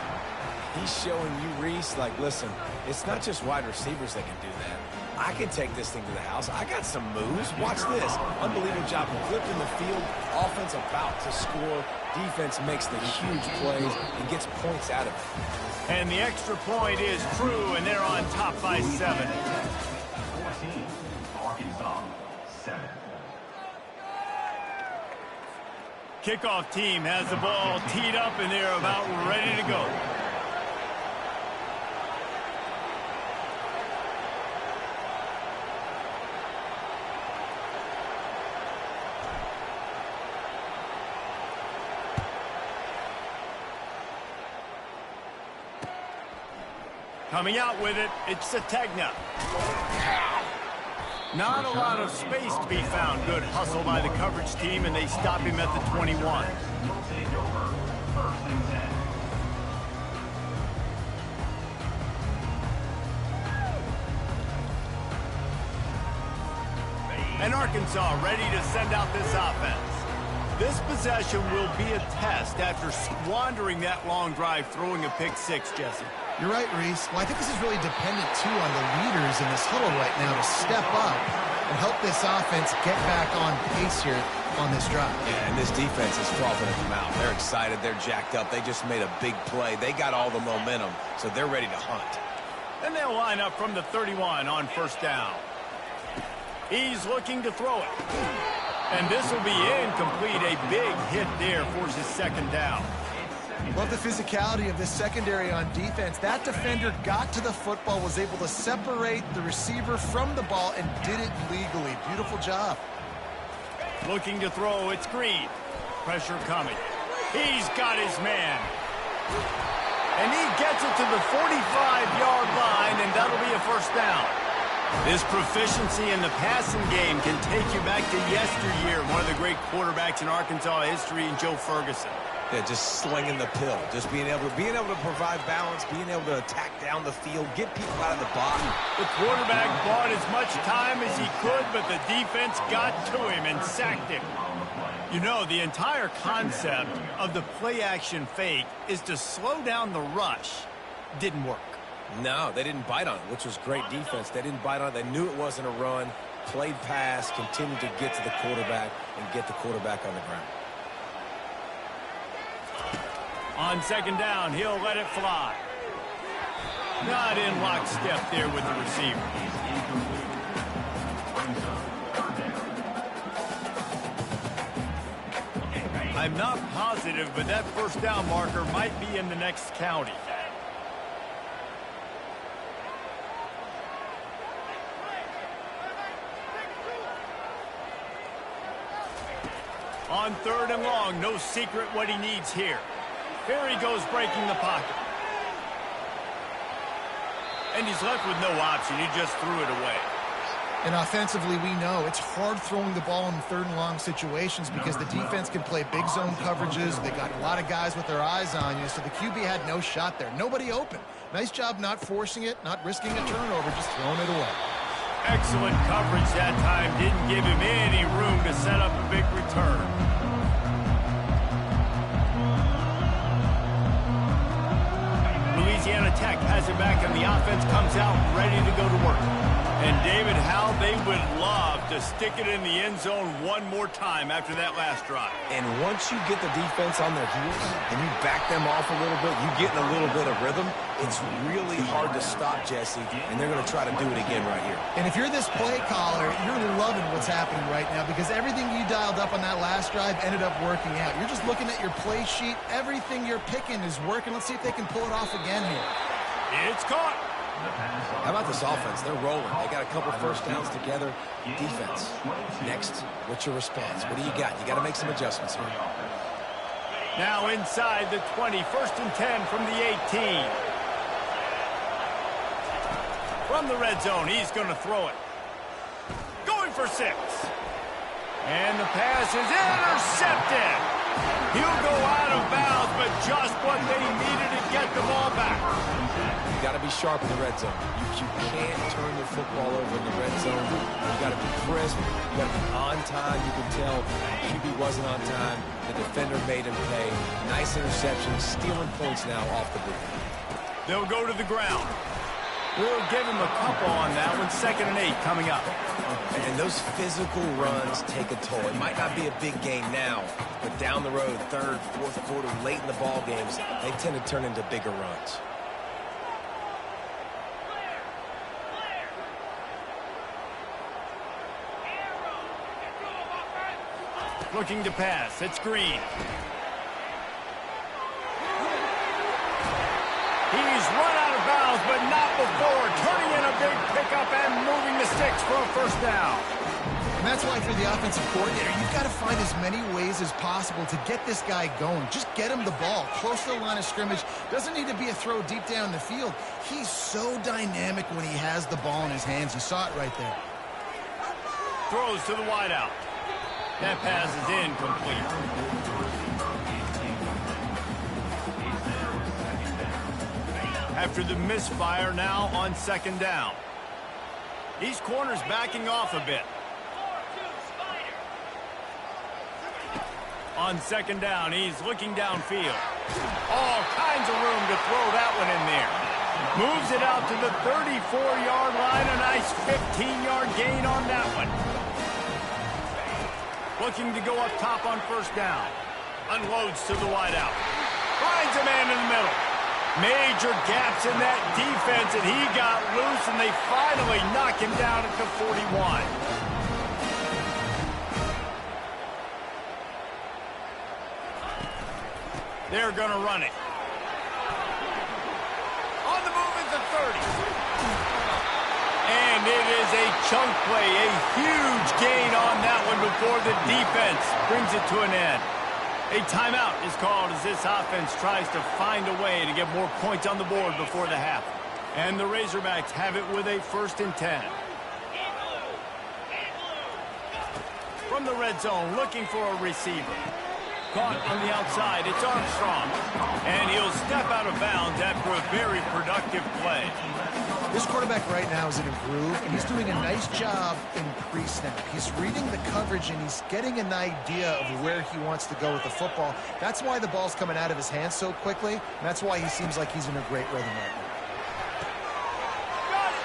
He's showing you, Reese, like, listen, it's not just wide receivers that can do that. I can take this thing to the house. I got some moves. Watch this. Unbelievable job. Flipped in the field. Offense about to score. Defense makes the huge plays and gets points out of it. And the extra point is true, and they're on top by 7. 14, Arkansas, 7. Kickoff team has the ball teed up, and they're about ready to go. Coming out with it, it's Sategna. Not a lot of space to be found. Good hustle by the coverage team, and they stop him at the 21. Take over, 1st and 10. And Arkansas ready to send out this offense. This possession will be a test after squandering that long drive, throwing a pick 6, Jesse. You're right, Reese. Well, I think this is really dependent, too, on the leaders in this huddle right now to step up and help this offense get back on pace here on this drive. Yeah, and this defense is frothing at the mouth. They're excited. They're jacked up. They just made a big play. They got all the momentum, so they're ready to hunt. And they'll line up from the 31 on 1st down. He's looking to throw it. And this will be incomplete. A big hit there forces second down. Love the physicality of this secondary on defense. That defender got to the football, was able to separate the receiver from the ball, and did it legally. Beautiful job. Looking to throw, it's Green. Pressure coming. He's got his man. And he gets it to the 45-yard line, and that'll be a first down. This proficiency in the passing game can take you back to yesteryear. One of the great quarterbacks in Arkansas history, Joe Ferguson. Yeah, just slinging the pill, just being able to provide balance, being able to attack down the field, get people out of the box. The quarterback bought as much time as he could, but the defense got to him and sacked him. You know, the entire concept of the play-action fake is to slow down the rush. Didn't work. No, they didn't bite on it, which was great defense. They didn't bite on it. They knew it wasn't a run, played pass, continued to get to the quarterback and get the quarterback on the ground. On second down, he'll let it fly. Not in lockstep there with the receiver. I'm not positive, but that first down marker might be in the next county. On third and long, no secret what he needs here. Here he goes breaking the pocket. And he's left with no option. He just threw it away. And offensively, we know it's hard throwing the ball in third and long situations because the defense can play big zone coverages. They got a lot of guys with their eyes on you, so the QB had no shot there. Nobody open. Nice job not forcing it, not risking a turnover, just throwing it away. Excellent coverage that time. Didn't give him any room to set up a big return. Louisiana Tech has it back, and the offense comes out ready to go to work. And David, how they would love to stick it in the end zone one more time after that last drive. And once you get the defense on their heels and you back them off a little bit, you get in a little bit of rhythm, it's really hard to stop, Jesse, and they're going to try to do it again right here. And if you're this play caller, you're loving what's happening right now because everything you dialed up on that last drive ended up working out. You're just looking at your play sheet. Everything you're picking is working. Let's see if they can pull it off again here. It's caught. How about this offense? They're rolling. They got a couple first downs together. Defense. Next, what's your response? What do you got? You got to make some adjustments here. Now inside the 20, 1st and 10 from the 18. From the red zone, he's going to throw it. Going for 6. And the pass is intercepted. He'll go out of bounds, but just what they needed to get the ball back. You got to be sharp in the red zone. You can't turn your football over in the red zone. You got to be crisp. You got to be on time. You can tell QB wasn't on time. The defender made him pay. Nice interception, stealing points now off the boot. They'll go to the ground. We'll give him a couple on that one. 2nd and 8 coming up. And those physical runs take a toll. It might not be a big game now, but down the road, 3rd, 4th quarter, late in the ball games, they tend to turn into bigger runs. Looking to pass. It's Green. He's run out of bounds, but not before. Turning in a big pickup and moving the sticks for a first down. And that's why for the offensive coordinator, you've got to find as many ways as possible to get this guy going. Just get him the ball close to the line of scrimmage. Doesn't need to be a throw deep down the field. He's so dynamic when he has the ball in his hands. You saw it right there. Throws to the wideout. That pass is incomplete. After the misfire, now on 2nd down. These corners backing off a bit. On 2nd down, he's looking downfield. All kinds of room to throw that one in there. Moves it out to the 34-yard line. A nice 15-yard gain on that one. Looking to go up top on 1st down. Unloads to the wideout. Finds a man in the middle. Major gaps in that defense, and he got loose, and they finally knock him down at the 41. They're going to run it. On the move is the 30. And it is a chunk play, a huge gain on that one before the defense brings it to an end. A timeout is called as this offense tries to find a way to get more points on the board before the half. And the Razorbacks have it with a 1st and 10. From the red zone, looking for a receiver. Caught on the outside, it's Armstrong. And he'll step out of bounds after a very productive play. This quarterback right now is in a groove, and he's doing a nice job in pre-snap. He's reading the coverage, and he's getting an idea of where he wants to go with the football. That's why the ball's coming out of his hands so quickly, and that's why he seems like he's in a great rhythm right now. Got it!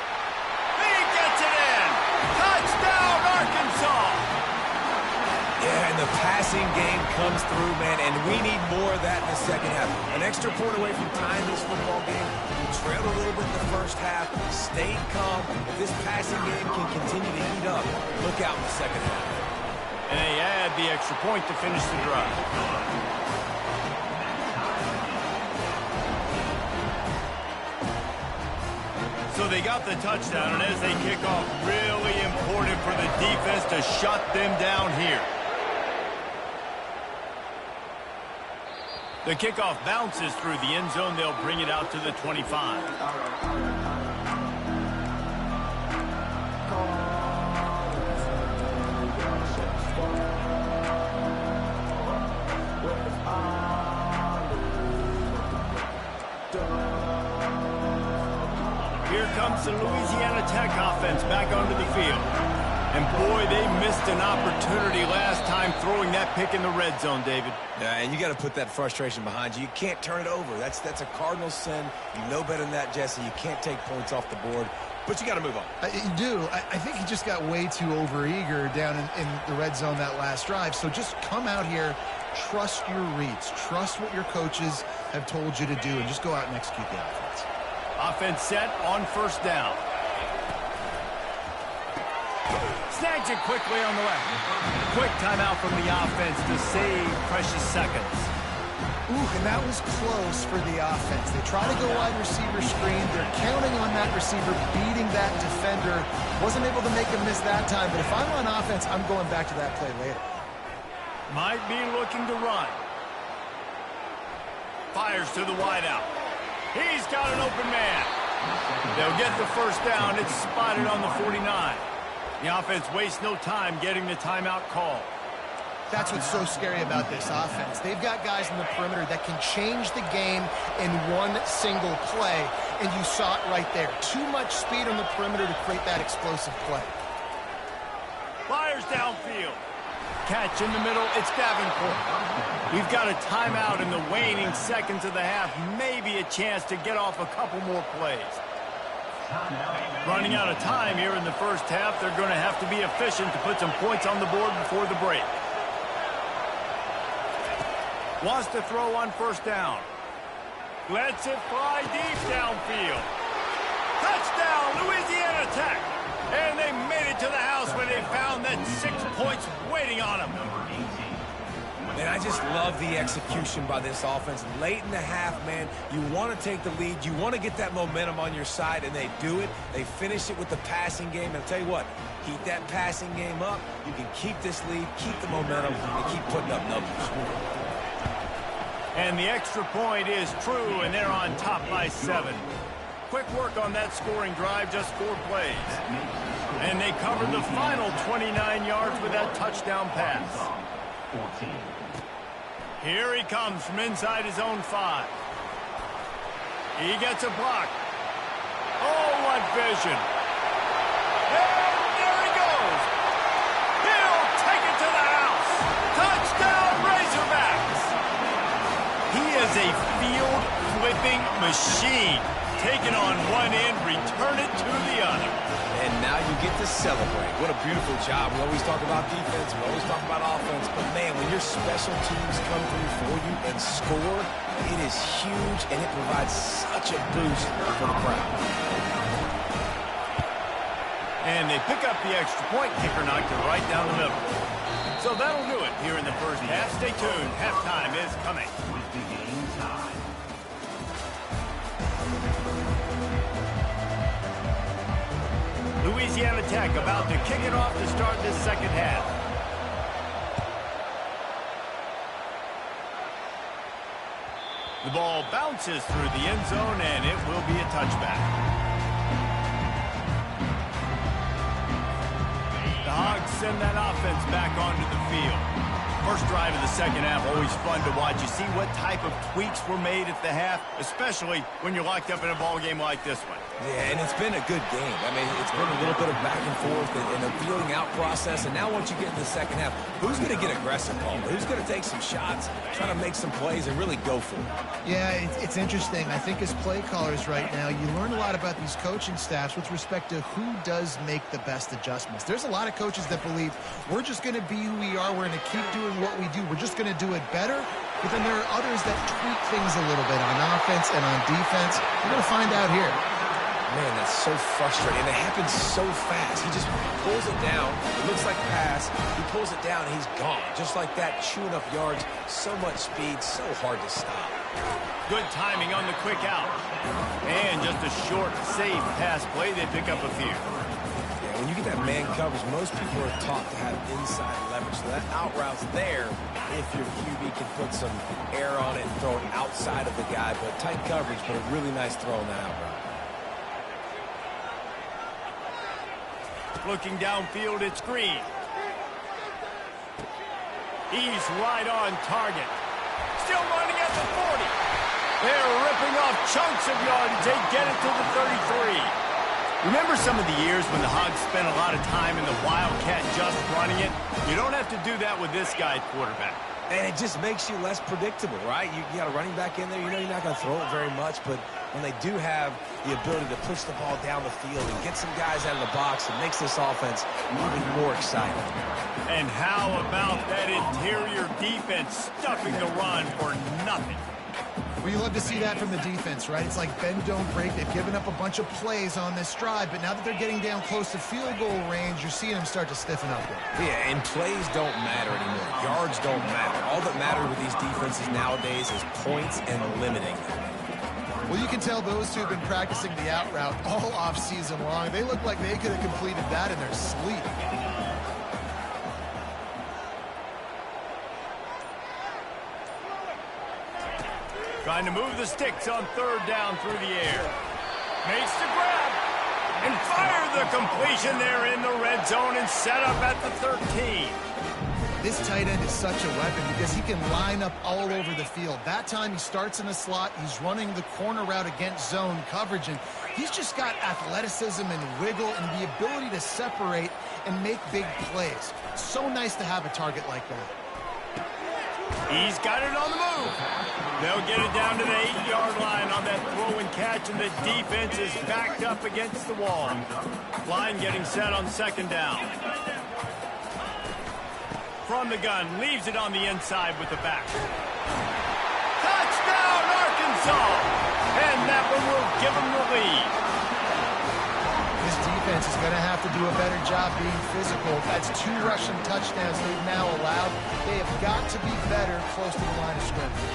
He gets it in! Touchdown, Arkansas! Yeah, and the passing game comes through, man, and we need more of that in the second half. An extra point away from tying this football game. We trailed a little bit in the first half, stayed calm. If this passing game can continue to heat up, look out in the second half. And they add the extra point to finish the drive. So they got the touchdown, and as they kick off, really important for the defense to shut them down here. The kickoff bounces through the end zone. They'll bring it out to the 25. Here comes the Louisiana Tech offense back onto the field. And boy, they missed an opportunity last time throwing that pick in the red zone, David. Yeah, and you got to put that frustration behind you. You can't turn it over. That's a cardinal sin. You know better than that, Jesse. You can't take points off the board, but you got to move on. You do. I think he just got way too overeager down in the red zone that last drive. So just come out here, trust your reads, trust what your coaches have told you to do, and just go out and execute the offense. Offense set on 1st down. Snags it quickly on the left. Quick timeout from the offense to save precious seconds. Ooh, and that was close for the offense. They try to go wide receiver screen. They're counting on that receiver beating that defender. Wasn't able to make him miss that time, but if I'm on offense, I'm going back to that play later. Might be looking to run. Fires to the wideout. He's got an open man. They'll get the 1st down. It's spotted on the 49. The offense wastes no time getting the timeout call. That's what's so scary about this offense. They've got guys in the perimeter that can change the game in one single play, and you saw it right there. Too much speed on the perimeter to create that explosive play. Fires downfield. Catch in the middle. It's Davenport. We've got a timeout in the waning seconds of the half. Maybe a chance to get off a couple more plays. Running out of time here in the first half. They're going to have to be efficient to put some points on the board before the break. Wants to throw on 1st down. Lets it fly deep downfield. Touchdown, Louisiana Tech. And they made it to the house when they found that 6 points waiting on them. And I just love the execution by this offense. Late in the half, man, you want to take the lead. You want to get that momentum on your side, and they do it. They finish it with the passing game. And I'll tell you what, keep that passing game up. You can keep this lead, keep the momentum, and keep putting up numbers. And the extra point is true, and they're on top by 7. Quick work on that scoring drive, just 4 plays. And they covered the final 29 yards with that touchdown pass. 14. Here he comes from inside his own 5. He gets a block. Oh, what vision. And there he goes. He'll take it to the house. Touchdown, Razorbacks. He is a field-flipping machine. Taking on one end, return it to the other. And now you get to celebrate. What a beautiful job. We always talk about defense. We always talk about offense. But, man, when your special teams come through for you and score, it is huge, and it provides such a boost for the crowd. And they pick up the extra point. Kicker knocked it right down the middle. So that'll do it here in the first half. Stay tuned. Halftime is coming. With the game tied. Louisiana Tech about to kick it off to start this second half. The ball bounces through the end zone, and it will be a touchback. The Hogs send that offense back onto the field. First drive of the second half, always fun to watch. You see what type of tweaks were made at the half, especially when you're locked up in a ball game like this one. Yeah, and it's been a good game. I mean, it's been a little bit of back and forth and a feeling out process. And now once you get in the second half, who's going to get aggressive, Paul? Who's going to take some shots, try to make some plays, and really go for it? Yeah, it's interesting. I think as play callers right now, you learn a lot about these coaching staffs with respect to who does make the best adjustments. There's a lot of coaches that believe we're just going to be who we are. We're going to keep doing what we do. We're just going to do it better. But then there are others that tweak things a little bit on offense and on defense. We're going to find out here. Man, that's so frustrating. And it happens so fast. He just pulls it down. It looks like a pass. He pulls it down, and he's gone. Just like that, chewing up yards. So much speed, so hard to stop. Good timing on the quick out. And just a short, safe pass play. They pick up a few. Yeah, when you get that man coverage, most people are taught to have inside leverage. So that out route's there if your QB can put some air on it and throw it outside of the guy. But tight coverage, but a really nice throw on that out route. Looking downfield, it's Green. He's right on target. Still running at the 40. They're ripping off chunks of yardage. They get it to the 33. Remember some of the years when the Hogs spent a lot of time in the Wildcat just running it? You don't have to do that with this guy at quarterback. And it just makes you less predictable, right? You got a running back in there. You know you're not going to throw it very much, but when they do have the ability to push the ball down the field and get some guys out of the box, it makes this offense even more exciting. And how about that interior defense stuffing the run for nothing? Well, you love to see that from the defense, right? It's like bend, don't break. They've given up a bunch of plays on this drive, but now that they're getting down close to field goal range, you're seeing them start to stiffen up there. Yeah, and plays don't matter anymore. Yards don't matter. All that matters with these defenses nowadays is points and limiting them. Well, you can tell those two have been practicing the out route all off-season long. They look like they could have completed that in their sleep. Trying to move the sticks on third down through the air. Makes the grab. And fire the completion there in the red zone and set up at the 13. This tight end is such a weapon because he can line up all over the field. That time he starts in the slot. He's running the corner route against zone coverage. And he's just got athleticism and wiggle and the ability to separate and make big plays. So nice to have a target like that. He's got it on the move. They'll get it down to the 8-yard line on that throw and catch, and the defense is backed up against the wall. Line getting set on second down. From the gun, leaves it on the inside with the back. Touchdown, Arkansas! And that one will give them the lead. This defense is going to have to do a better job being physical. That's 2 rushing touchdowns they've now allowed. They have got to be better close to the line of scrimmage.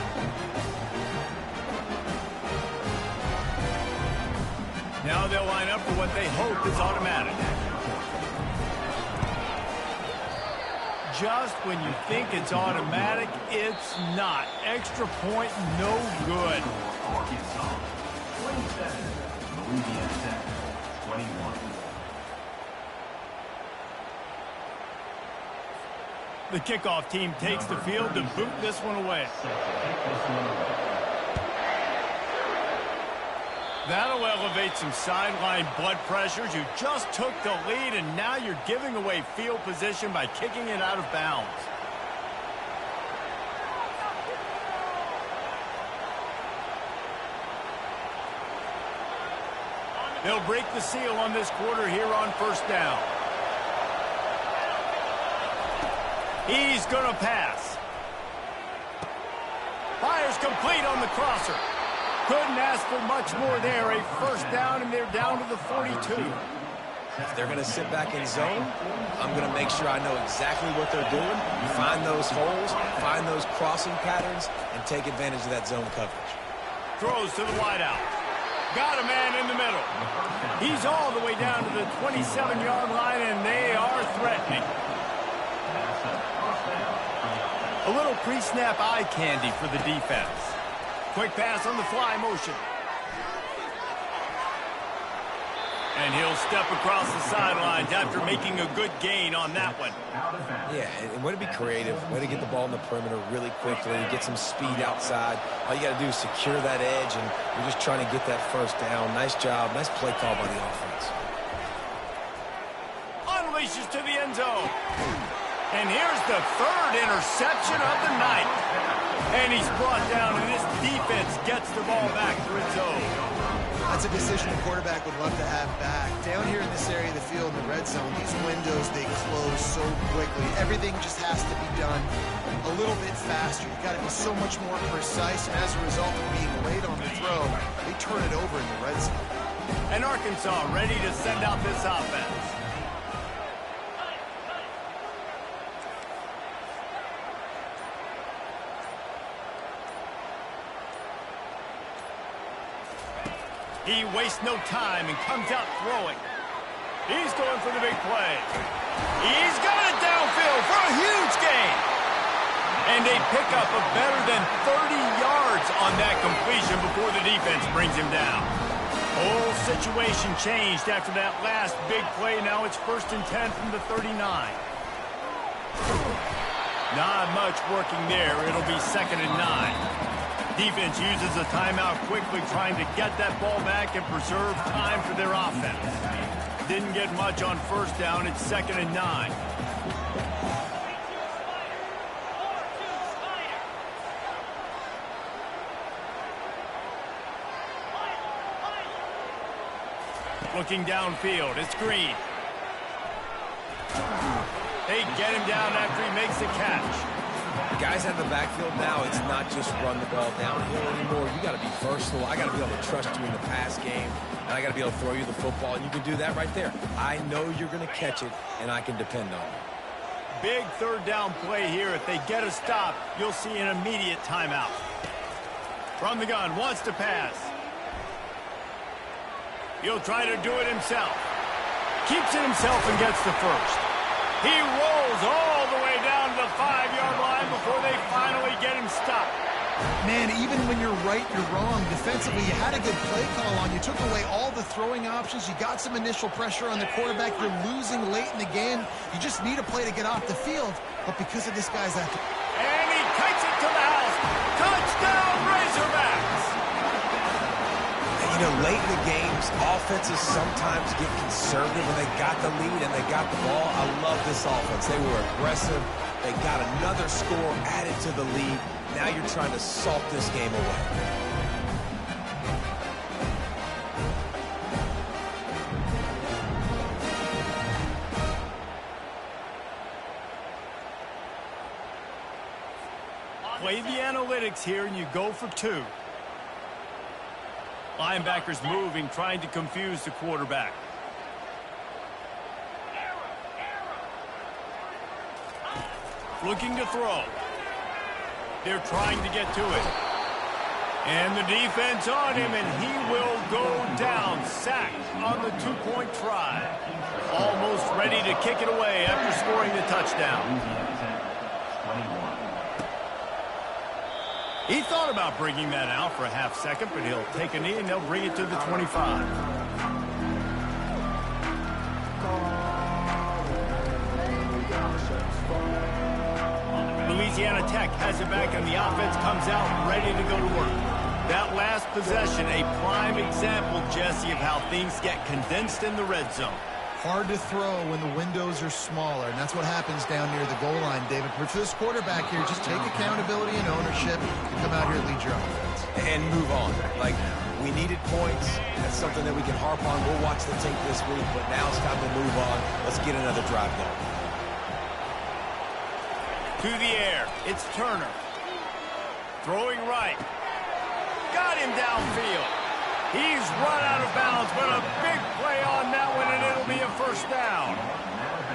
Now they'll line up for what they hope is automatic. Just when you think it's automatic, it's not. Extra point, no good. Arkansas. 27. Louisiana Tech. 21. The kickoff team takes the field to boot this one away. That'll elevate some sideline blood pressures. You just took the lead, and now you're giving away field position by kicking it out of bounds. They'll break the seal on this quarter here on first down. He's going to pass. Fires complete on the crosser. Couldn't ask for much more there. A first down, and they're down to the 42. If they're going to sit back in zone, I'm going to make sure I know exactly what they're doing, find those holes, find those crossing patterns, and take advantage of that zone coverage. Throws to the wideout. Got a man in the middle. He's all the way down to the 27-yard line, and they are threatening. A little pre-snap eye candy for the defense. Quick pass on the fly motion. And he'll step across the sidelines after making a good gain on that one. Yeah, and way to be creative, way to get the ball in the perimeter really quickly, get some speed outside. All you got to do is secure that edge, and you're just trying to get that first down. Nice job, nice play call by the offense. Unleashes to the end zone. And here's the third interception of the night. And he's brought down, and this defense gets the ball back to its own. That's a decision the quarterback would love to have back. Down here in this area of the field in the red zone, these windows, they close so quickly. Everything just has to be done a little bit faster. You've got to be so much more precise, and as a result of being late on the throw, they turn it over in the red zone. And Arkansas ready to send out this offense. He wastes no time and comes out throwing. He's going for the big play. He's got it downfield for a huge gain. And they pick up a better than 30 yards on that completion before the defense brings him down. Whole situation changed after that last big play. Now it's 1st and 10 from the 39. Not much working there. It'll be 2nd and 9. Defense uses a timeout quickly, trying to get that ball back and preserve time for their offense. Didn't get much on 1st down. It's 2nd and 9. Looking downfield, it's Green. They get him down after he makes the catch. Guys out of the backfield now, it's not just run the ball downhill anymore. You got to be versatile. I got to be able to trust you in the pass game, and I got to be able to throw you the football, and you can do that right there. I know you're going to catch it, and I can depend on you. Big 3rd down play here. If they get a stop, you'll see an immediate timeout. From the gun, wants to pass. He'll try to do it himself. Keeps it himself and gets the first. He rolls all the way down to the 5-yard line before they finally get him stopped. Man, even when you're right, you're wrong. Defensively, you had a good play call on. You took away all the throwing options. You got some initial pressure on the quarterback. You're losing late in the game. You just need a play to get off the field. But because of this guy's after... And he takes it to the house. Touchdown, Razorbacks! You know, late in the games, offenses sometimes get conservative when they got the lead and they got the ball. I love this offense. They were aggressive. They got another score added to the lead. Now you're trying to salt this game away. Play the analytics here, and you go for 2. Linebackers moving, trying to confuse the quarterback. Looking to throw. They're trying to get to it. And the defense on him, and he will go down. Sacked on the 2-point try. Almost ready to kick it away after scoring the touchdown. He thought about bringing that out for a half second, but he'll take a knee and they'll bring it to the 25. Louisiana Tech has it back, and the offense comes out ready to go to work. That last possession, a prime example, Jesse, of how things get condensed in the red zone. Hard to throw when the windows are smaller, and that's what happens down near the goal line, David. But for this quarterback here, just take accountability and ownership and come out here and lead your offense. And move on. Like, we needed points. That's something that we can harp on. We'll watch the tape this week, but now it's time to move on. Let's get another drive going. To the air, it's Turner. Throwing right. Got him downfield. He's run out of bounds, but a big play on that one, and it'll be a first down.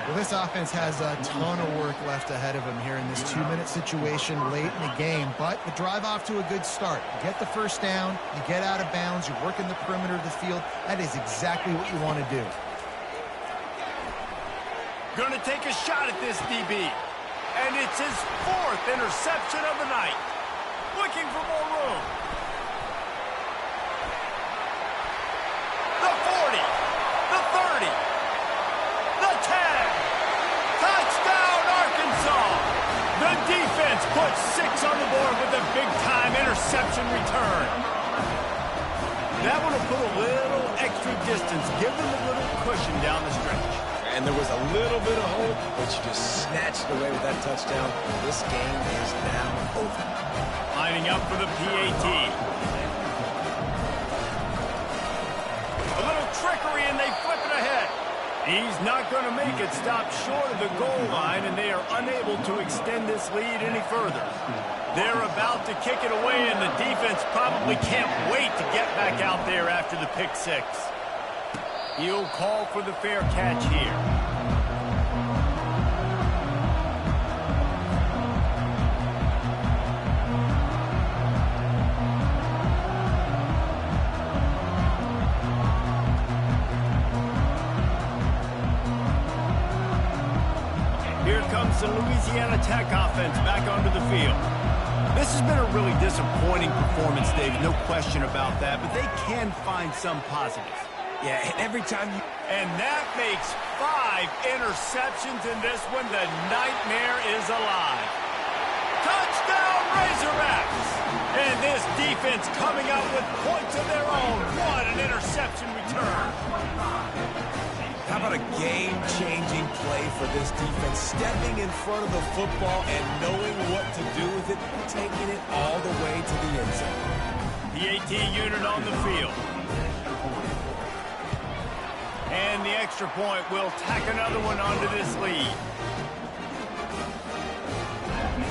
Well, this offense has a ton of work left ahead of them here in this 2-minute situation late in the game, but the drive off to a good start. You get the first down, you get out of bounds, you're working the perimeter of the field. That is exactly what you want to do. Gonna take a shot at this DB, and it's his 4th interception of the night. Looking for more room. The 40, the 30, the 10. Touchdown, Arkansas! The defense puts 6 on the board with a big-time interception return. That would have put a little extra distance, give them a little cushion down the stretch. And there was a little bit of hope, but you just snatched it away with that touchdown. This game is now over. Lining up for the PAT. A little trickery, and they flip it ahead. He's not going to make it stop short of the goal line, and they are unable to extend this lead any further. They're about to kick it away, and the defense probably can't wait to get back out there after the pick 6. He'll call for the fair catch here. Here comes the Louisiana Tech offense back onto the field. This has been a really disappointing performance, Dave, no question about that, but they can find some positives. Yeah, and every time you... And that makes 5 interceptions in this one. The nightmare is alive. Touchdown, Razorbacks! And this defense coming out with points of their own. What an interception return. How about a game-changing play for this defense? Stepping in front of the football and knowing what to do with it, taking it all the way to the end zone. PAT unit on the field. And the extra point will tack another one onto this lead.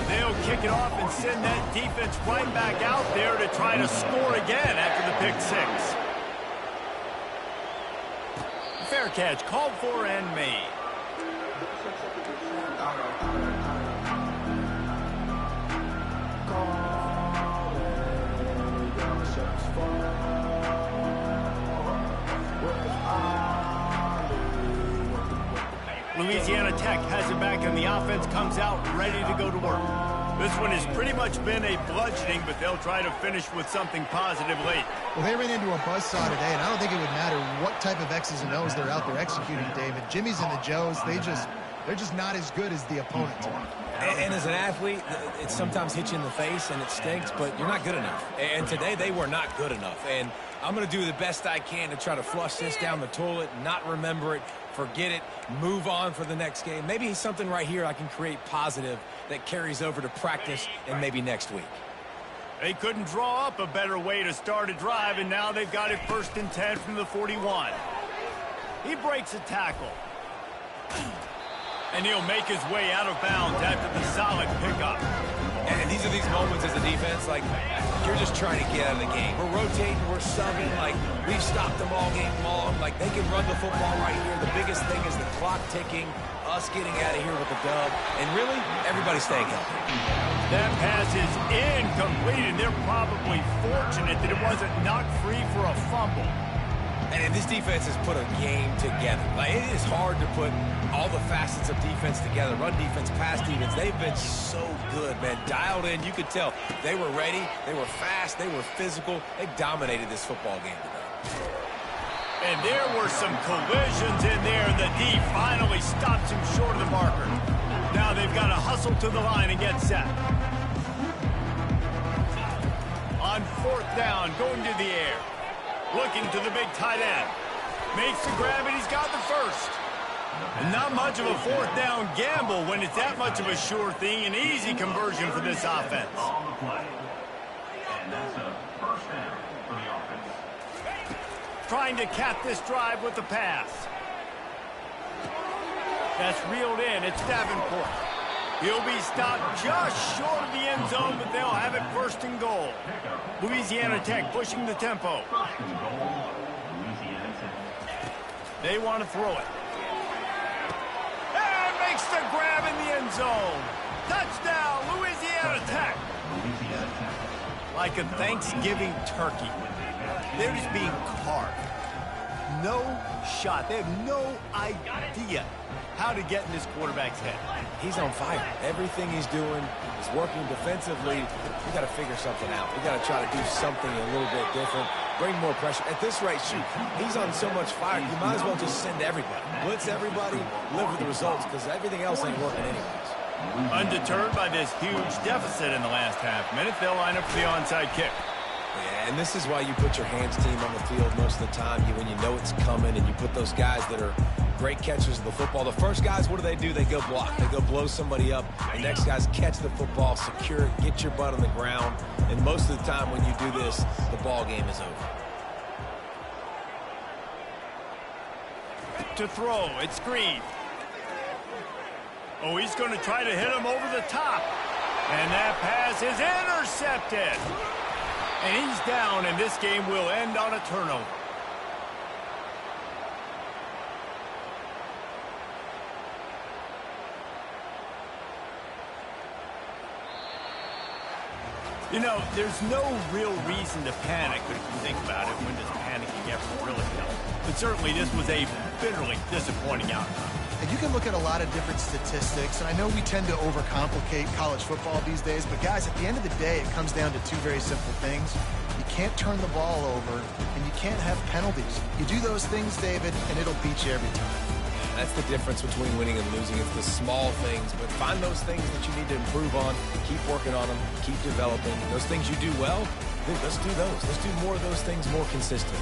They'll kick it off and send that defense right back out there to try to score again after the pick 6. Fair catch called for and made. Louisiana Tech has it back, and the offense comes out ready to go to work. This one has pretty much been a bludgeoning, but they'll try to finish with something positive late. Well, they ran into a buzzsaw today, and I don't think it would matter what type of X's and O's they're out there executing, David. Jimmy's and the Joes, they're just not as good as the opponent. And as an athlete, it sometimes hits you in the face and it stinks, but you're not good enough. And today they were not good enough. And I'm going to do the best I can to try to flush this down the toilet, not remember it, forget it, move on for the next game. Maybe something right here I can create positive that carries over to practice and maybe next week. They couldn't draw up a better way to start a drive, and now they've got it 1st and 10 from the 41. He breaks a tackle. And he'll make his way out of bounds after the solid pickup. And these are these moments as a defense, like, you're just trying to get out of the game. We're rotating, we're subbing, like, we've stopped them all game long. Like, they can run the football right here. The biggest thing is the clock ticking, us getting out of here with the dub, and really, everybody staying healthy. That pass is incomplete, and they're probably fortunate that it wasn't knocked free for a fumble. And this defense has put a game together. Like, it is hard to put all the facets of defense together. Run defense, pass defense. They've been so good, man. Dialed in. You could tell they were ready. They were fast. They were physical. They dominated this football game today. And there were some collisions in there. The D finally stops him short of the marker. Now they've got to hustle to the line and get set. On 4th down, going to the air. Looking to the big tight end. Makes the grab, and he's got the first. And not much of a 4th down gamble when it's that much of a sure thing. An easy conversion for this offense. On the play. And that's a first down for the offense. Trying to cap this drive with the pass. That's reeled in. It's Davenport. He'll be stopped just short of the end zone, but they'll have it first and goal. Louisiana Tech pushing the tempo. They want to throw it. And makes the grab in the end zone. Touchdown, Louisiana Tech. Like a Thanksgiving turkey. They're just being carved. No shot. They have no idea how to get in this quarterback's head. He's on fire. Everything he's doing is working defensively. We got to figure something out. We got to try to do something a little bit different. Bring more pressure. At this rate, shoot, he's on so much fire, you might as well just send everybody. Blitz everybody, live with the results, because everything else ain't working anyways. Undeterred by this huge deficit in the last half minute, they'll line up for the onside kick. Yeah, and this is why you put your hands team on the field most of the time, when you know it's coming, and you put those guys that are great catchers of the football. The first guys, what do? They go block. They go blow somebody up. The next guys catch the football, secure it, get your butt on the ground. And most of the time when you do this, the ball game is over. To throw, it's Green. Oh, he's going to try to hit him over the top. And that pass is intercepted. And he's down, and this game will end on a turnover. You know, there's no real reason to panic, but if you think about it, when does panicking ever really help? But certainly this was a bitterly disappointing outcome. And you can look at a lot of different statistics, and I know we tend to overcomplicate college football these days, but guys, at the end of the day, it comes down to two very simple things. You can't turn the ball over, and you can't have penalties. You do those things, David, and it'll beat you every time. That's the difference between winning and losing. It's the small things, but find those things that you need to improve on, keep working on them, keep developing. Those things you do well, let's do those. Let's do more of those things more consistently.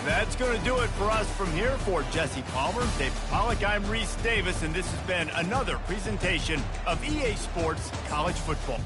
That's going to do it for us from here. For Jesse Palmer, David Pollack, I'm Reese Davis, and this has been another presentation of EA Sports College Football.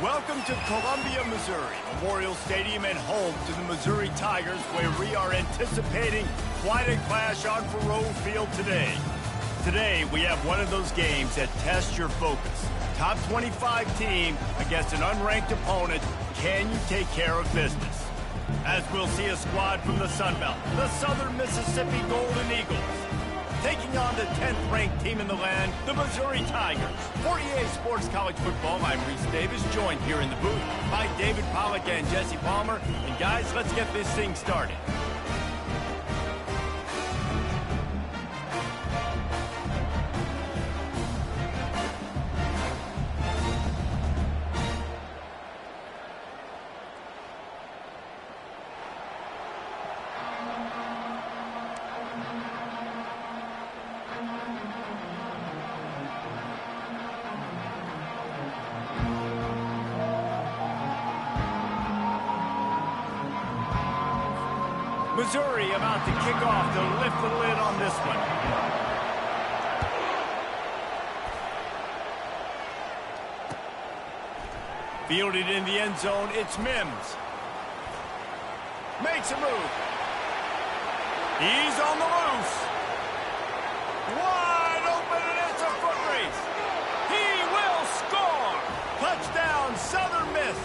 Welcome to Columbia, Missouri, Memorial Stadium and home to the Missouri Tigers, where we are anticipating quite a clash on Faurot Field today. Today, we have one of those games that tests your focus. Top 25 team against an unranked opponent. Can you take care of business? As we'll see a squad from the Sun Belt, the Southern Mississippi Golden Eagles, taking on the 10th-ranked team in the land, the Missouri Tigers. For EA Sports College Football, I'm Reese Davis, joined here in the booth by David Pollack and Jesse Palmer. And guys, let's get this thing started. Missouri about to kick off to lift the lid on this one. Fielded in the end zone, it's Mims. Makes a move. He's on the loose. Wide open, and it's a foot race. He will score. Touchdown, Southern Miss.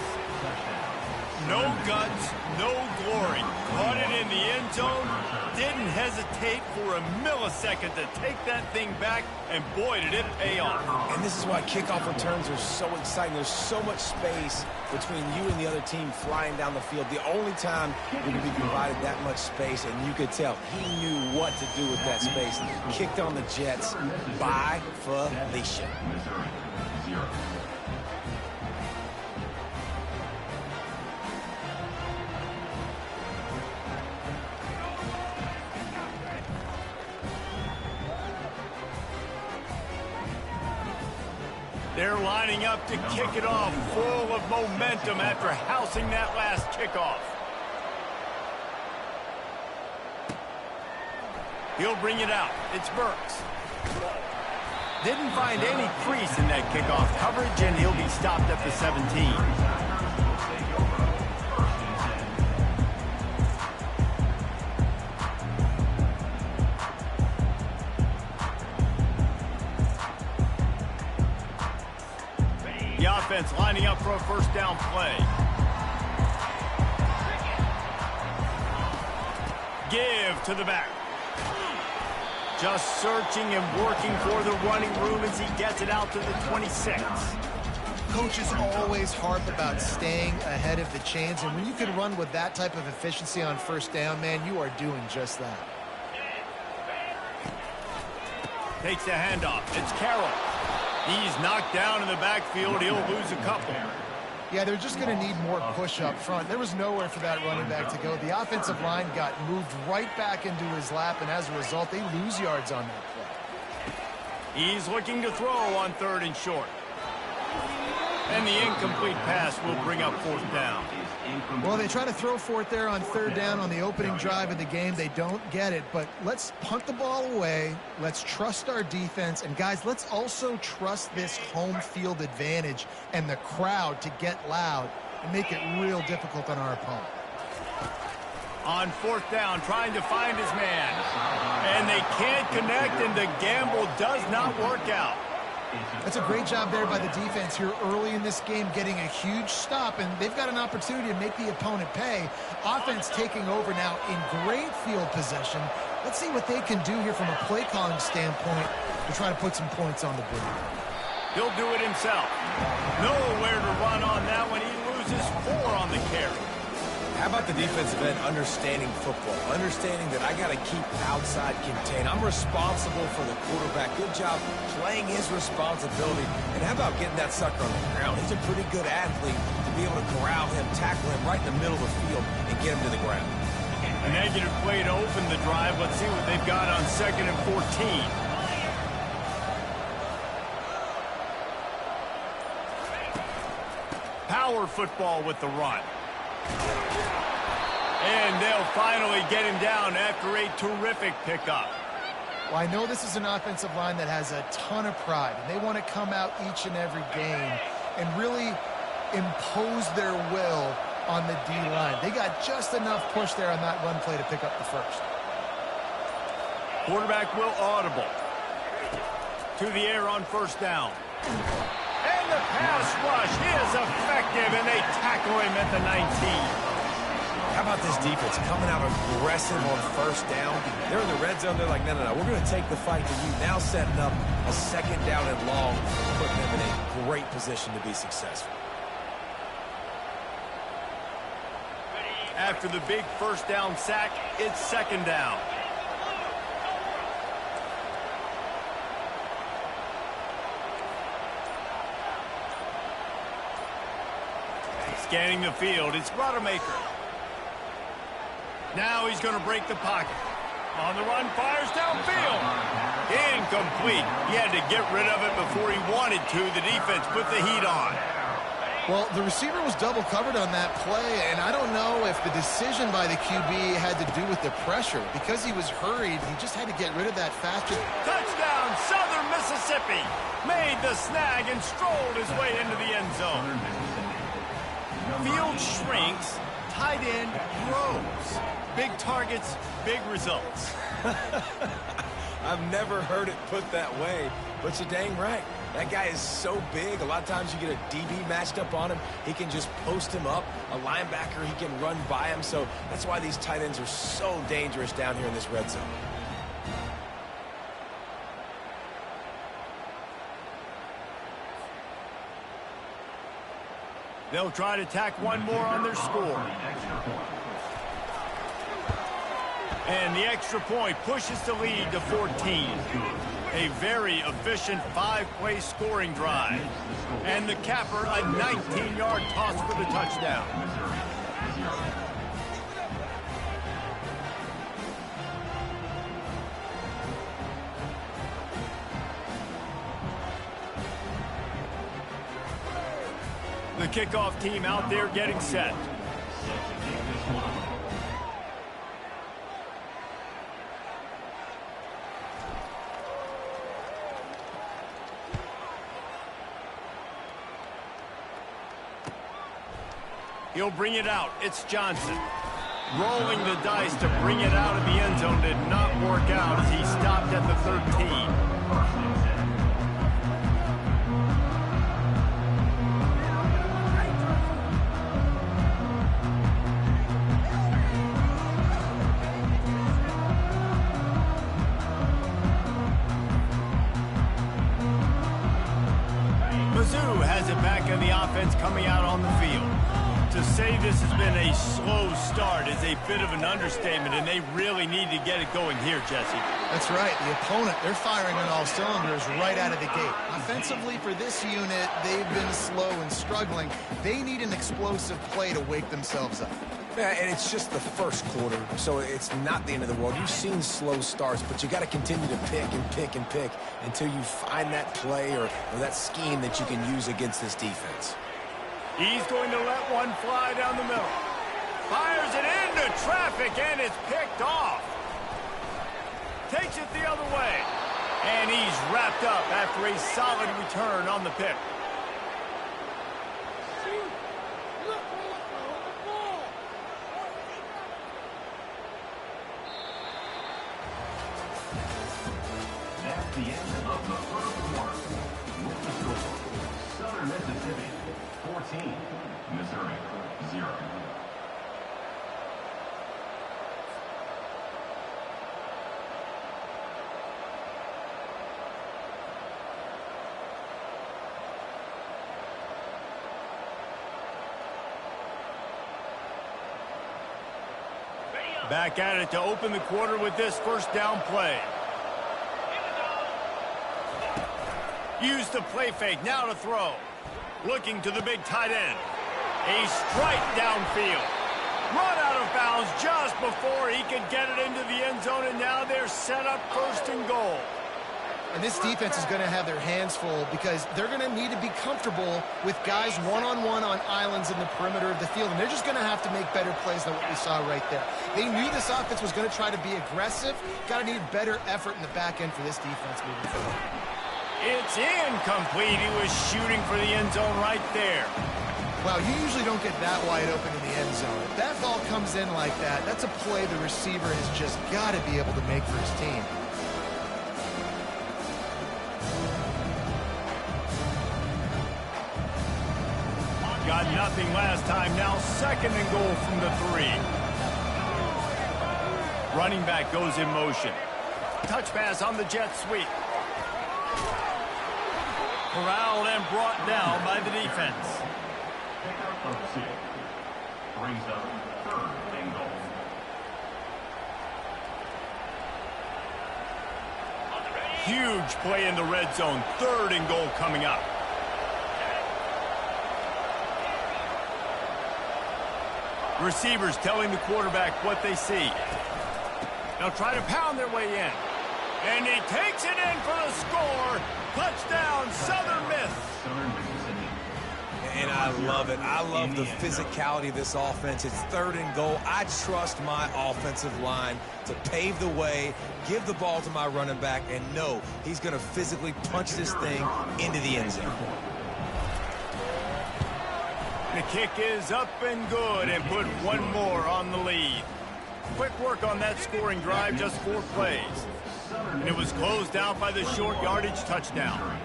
No guts, no glory. Caught it in the end zone. Didn't hesitate for a millisecond to take that thing back, and boy, did it pay off. And this is why kickoff returns are so exciting. There's so much space between you and the other team flying down the field. The only time you're going to be provided that much space, and you could tell he knew what to do with that space. Kicked on the Jets by Felicia. Missouri, 0. They're lining up to kick it off, full of momentum after housing that last kickoff. He'll bring it out. It's Burks. Didn't find any crease in that kickoff coverage, and he'll be stopped at the 17. The offense lining up for a first down play. Give to the back. Just searching and working for the running room as he gets it out to the 26. Coaches always harp about staying ahead of the chains, and when you can run with that type of efficiency on first down, man, you are doing just that. Takes the handoff. It's Carroll. He's knocked down in the backfield. He'll lose a couple. Yeah, they're just going to need more push up front. There was nowhere for that running back to go. The offensive line got moved right back into his lap, and as a result, they lose yards on that play. He's looking to throw on 3rd and short. And the incomplete pass will bring up 4th down. Well, they try to throw for it there on 3rd down on the opening drive of the game. They don't get it, but let's punt the ball away. Let's trust our defense. And, guys, let's also trust this home field advantage and the crowd to get loud and make it real difficult on our opponent. On 4th down, trying to find his man. And they can't connect, and the gamble does not work out. That's a great job there by the defense here early in this game, getting a huge stop, and they've got an opportunity to make the opponent pay. Offense taking over now in great field possession. Let's see what they can do here from a play calling standpoint to try to put some points on the board. He'll do it himself. Nowhere to run on that one. He loses 4 on the carry. How about the defensive end understanding football, understanding that I got to keep outside contained. I'm responsible for the quarterback. Good job playing his responsibility. And how about getting that sucker on the ground? He's a pretty good athlete to be able to corral him, tackle him right in the middle of the field, and get him to the ground. A negative play to open the drive. Let's see what they've got on 2nd and 14. Power football with the run. And they'll finally get him down after a terrific pickup. Well, I know this is an offensive line that has a ton of pride, and they want to come out each and every game and really impose their will on the D-line. They got just enough push there on that run play to pick up the first. Quarterback will audible. To the air on first down. And the pass rush is effective, and they tackle him at the 19. How about this defense coming out aggressive on first down? They're in the red zone. They're like, no, we're going to take the fight to you. Now setting up a second down and long, putting them in a great position to be successful. After the big first down sack, it's second down. Scanning the field, it's Rodemaker. Now he's going to break the pocket. On the run, fires downfield. Incomplete. He had to get rid of it before he wanted to. The defense put the heat on. Well, the receiver was double covered on that play, and I don't know if the decision by the QB had to do with the pressure. Because he was hurried, he just had to get rid of that faster. Touchdown, Southern Mississippi. Made the snag and strolled his way into the end zone. Field shrinks, tight end grows. Big targets, big results. I've never heard it put that way, but you're dang right. That guy is so big. A lot of times you get a DB matched up on him. He can just post him up. A linebacker, he can run by him. So that's why these tight ends are so dangerous down here in this red zone. They'll try to tack one more on their score. And the extra point pushes the lead to 14. A very efficient 5-play scoring drive. And the capper, a 19-yard toss for the touchdown. The kickoff team out there getting set. He'll bring it out. It's Johnson. Rolling the dice to bring it out of the end zone did not work out as he stopped at the 13. Mizzou has it back in the offense coming out on the field. To say this has been a slow start is a bit of an understatement, and they really need to get it going here, Jesse. That's right. The opponent, they're firing on all cylinders right out of the gate. Offensively, for this unit, they've been slow and struggling. They need an explosive play to wake themselves up. Yeah, and it's just the first quarter, so it's not the end of the world. You've seen slow starts, but you got to continue to pick and pick and pick until you find that play or that scheme that you can use against this defense. He's going to let one fly down the middle. Fires it into traffic, and it's picked off. Takes it the other way. And he's wrapped up after a solid return on the pick. That's the end of the first quarter. With the score, Southern Mississippi 14, Missouri 0. Back at it to open the quarter with this first down play. Use the play fake, now to throw. Looking to the big tight end. A strike downfield. Run out of bounds just before he could get it into the end zone, and now they're set up first and goal. And this defense is going to have their hands full because they're going to need to be comfortable with guys one-on-one on islands in the perimeter of the field. And they're just going to have to make better plays than what we saw right there. They knew this offense was going to try to be aggressive. Got to need better effort in the back end for this defense moving forward. It's incomplete. He was shooting for the end zone right there. Wow, you usually don't get that wide open in the end zone. If that ball comes in like that, that's a play the receiver has just got to be able to make for his team. Got nothing last time. Now 2nd and goal from the 3. Running back goes in motion. Touch pass on the jet sweep. Corralled and brought down by the defense. Pickup of 6. Brings up 3rd and goal. Huge play in the red zone. 3rd and goal coming up. Receivers telling the quarterback what they see. They'll try to pound their way in. And he takes it in for the score. Touchdown, Southern Miss. Southern Mississippi. And I love it. I love the physicality of this offense. It's 3rd and goal. I trust my offensive line to pave the way, give the ball to my running back, and know he's going to physically punch this thing into the end zone. The kick is up and good and put one more on the lead. Quick work on that scoring drive, just 4 plays. And it was closed out by the short yardage touchdown.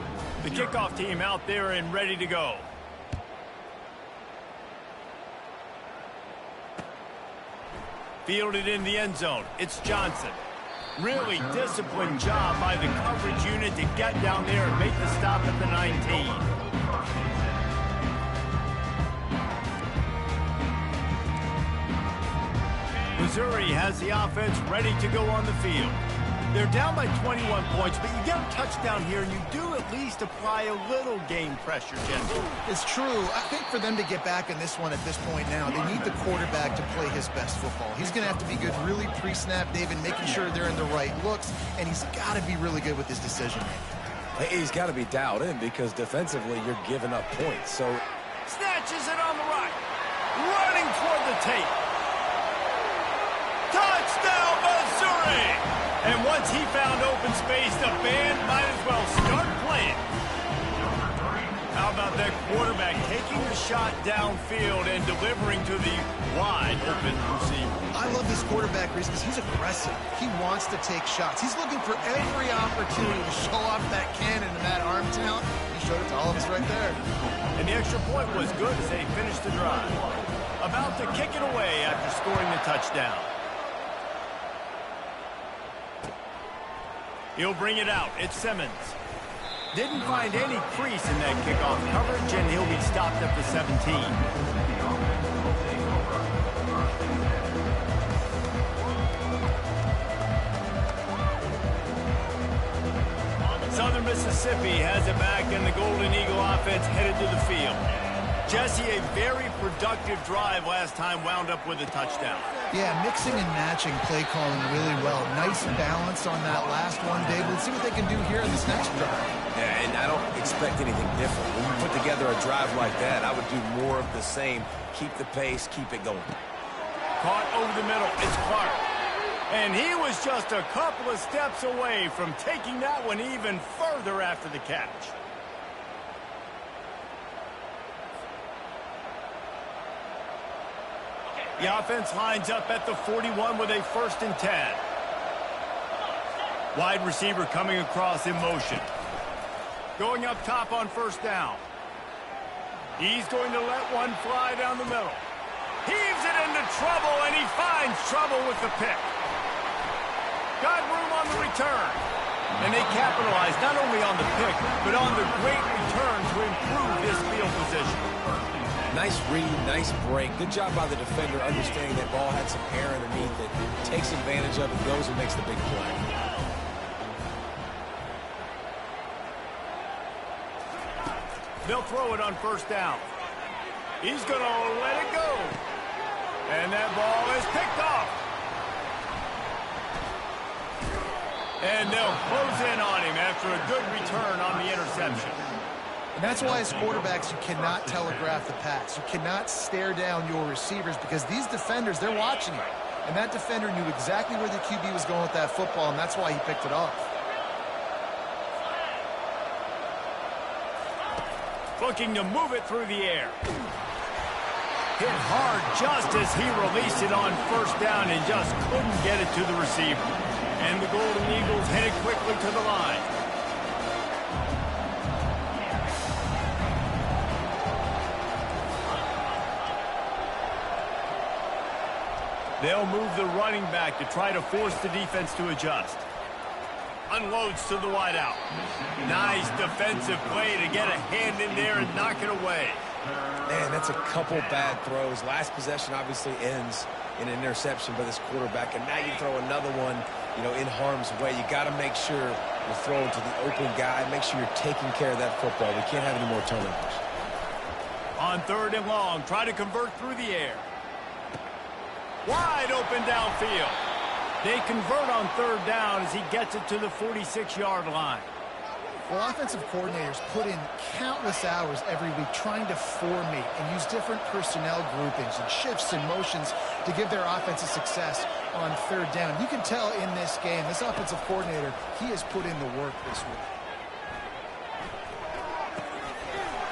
The kickoff team out there and ready to go. Fielded in the end zone. It's Johnson. Really disciplined job by the coverage unit to get down there and make the stop at the 19. Missouri has the offense ready to go on the field. They're down by 21 points, but you get a touchdown here, and you do at least apply a little game pressure, Jesse. It's true. I think for them to get back in this one at this point now, they need the quarterback to play his best football. He's going to have to be good really pre-snap, David, making sure they're in the right looks, and he's got to be really good with his decision-making. He's got to be dialed in because defensively you're giving up points. So snatches it on the right. Running toward the tape. Touchdown, Missouri! And once he found open space, the band might as well start playing. How about that quarterback taking the shot downfield and delivering to the wide open receiver? I love this quarterback, Reese, because he's aggressive. He wants to take shots. He's looking for every opportunity to show off that cannon and that arm talent. He showed it to all of us right there. And the extra point was good as they finished the drive. About to kick it away after scoring the touchdown. He'll bring it out. It's Simmons. Didn't find any crease in that kickoff coverage, and he'll be stopped at the 17. Southern Mississippi has it back, and the Golden Eagle offense headed to the field. Jesse, a very productive drive last time wound up with a touchdown. Yeah, mixing and matching play calling really well. Nice balance on that last one, Dave. Let's see what they can do here in this next drive. Yeah, and I don't expect anything different. When you put together a drive like that, I would do more of the same. Keep the pace, keep it going. Caught over the middle. It's Clark. And he was just a couple of steps away from taking that one even further after the catch. The offense lines up at the 41 with a 1st and 10. Wide receiver coming across in motion. Going up top on 1st down. He's going to let one fly down the middle. Heaves it into trouble, and he finds trouble with the pick. Got room on the return. And they capitalize not only on the pick, but on the great return to improve this field position. Nice read, nice break. Good job by the defender understanding that ball had some air underneath it. Takes advantage of it, goes and makes the big play. They'll throw it on 1st down. He's going to let it go. And that ball is picked off. And they'll close in on him after a good return on the interception. And that's why as quarterbacks, you cannot telegraph the pass. You cannot stare down your receivers because these defenders, they're watching you. And that defender knew exactly where the QB was going with that football, and that's why he picked it off. looking to move it through the air. Hit hard just as he released it on first down and just couldn't get it to the receiver. And the Golden Eagles headed quickly to the line. They'll move the running back to try to force the defense to adjust. Unloads to the wideout. Nice defensive play to get a hand in there and knock it away. Man, that's a couple bad throws. Last possession obviously ends in an interception by this quarterback, and now you throw another one, in harm's way. You got to make sure you're throwing to the open guy. Make sure you're taking care of that football. We can't have any more turnovers. On 3rd and long, try to convert through the air. Wide open downfield. They convert on 3rd down as he gets it to the 46-yard line. Well, offensive coordinators put in countless hours every week trying to formate and use different personnel groupings and shifts and motions to give their offensive success on 3rd down. You can tell in this game, this offensive coordinator, he has put in the work this week.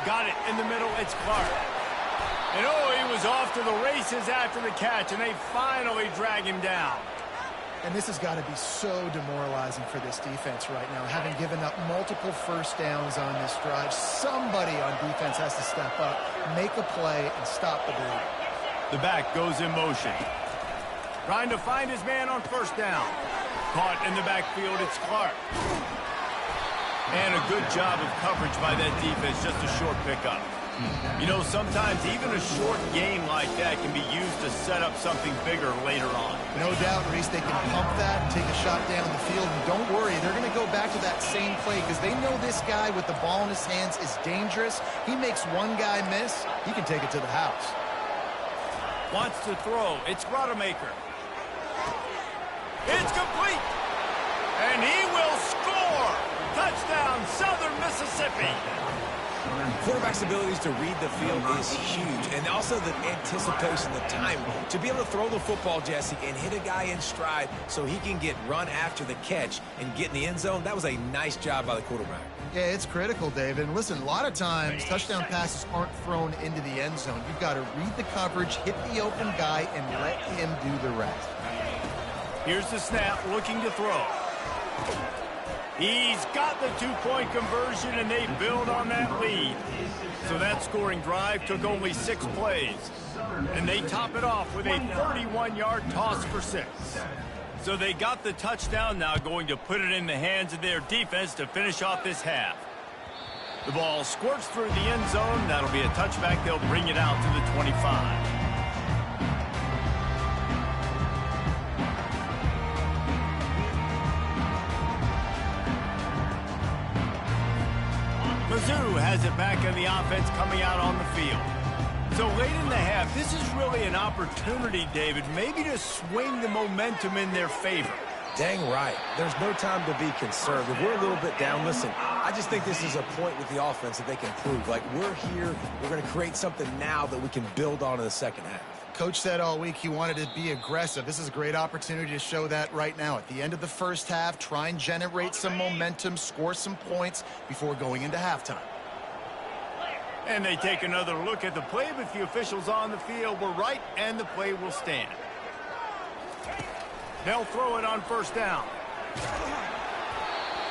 Got it in the middle. It's Clark. And he was off to the races after the catch, and they finally drag him down. And this has got to be so demoralizing for this defense right now, having given up multiple first downs on this drive. Somebody on defense has to step up, make a play, and stop the bleed. The back goes in motion. Trying to find his man on 1st down. Caught in the backfield, it's Clark. And a good job of coverage by that defense, just a short pickup. Sometimes even a short game like that can be used to set up something bigger later on. No doubt, Reese, they can pump that and take a shot down the field. And don't worry, they're going to go back to that same play because they know this guy with the ball in his hands is dangerous. He makes one guy miss, he can take it to the house. Wants to throw. It's Rodemaker. It's complete. And he will score. Touchdown, Southern Mississippi. Quarterback's abilities to read the field is huge, and also the anticipation, the time to be able to throw the football, Jesse, and hit a guy in stride so he can get run after the catch and get in the end zone. That was a nice job by the quarterback. Yeah, it's critical, David. And listen, a lot of times touchdown passes aren't thrown into the end zone. You've got to read the coverage, hit the open guy, and let him do the rest. Here's the snap, looking to throw. He's got the 2-point conversion, and they build on that lead. So that scoring drive took only 6 plays. And they top it off with a 31-yard toss for 6. So they got the touchdown, now going to put it in the hands of their defense to finish off this half. The ball squirts through the end zone. That'll be a touchback. They'll bring it out to the 25. Mizzou has it back in the offense coming out on the field. So late in the half, this is really an opportunity, David, maybe to swing the momentum in their favor. Dang right. There's no time to be concerned. If we're a little bit down, listen, I just think this is a point with the offense that they can prove. Like, we're here, we're going to create something now that we can build on in the second half. Coach said all week he wanted to be aggressive. This is a great opportunity to show that right now. At the end of the first half, try and generate some momentum, score some points before going into halftime. And they take another look at the play, but the officials on the field were right, and the play will stand. They'll throw it on 1st down.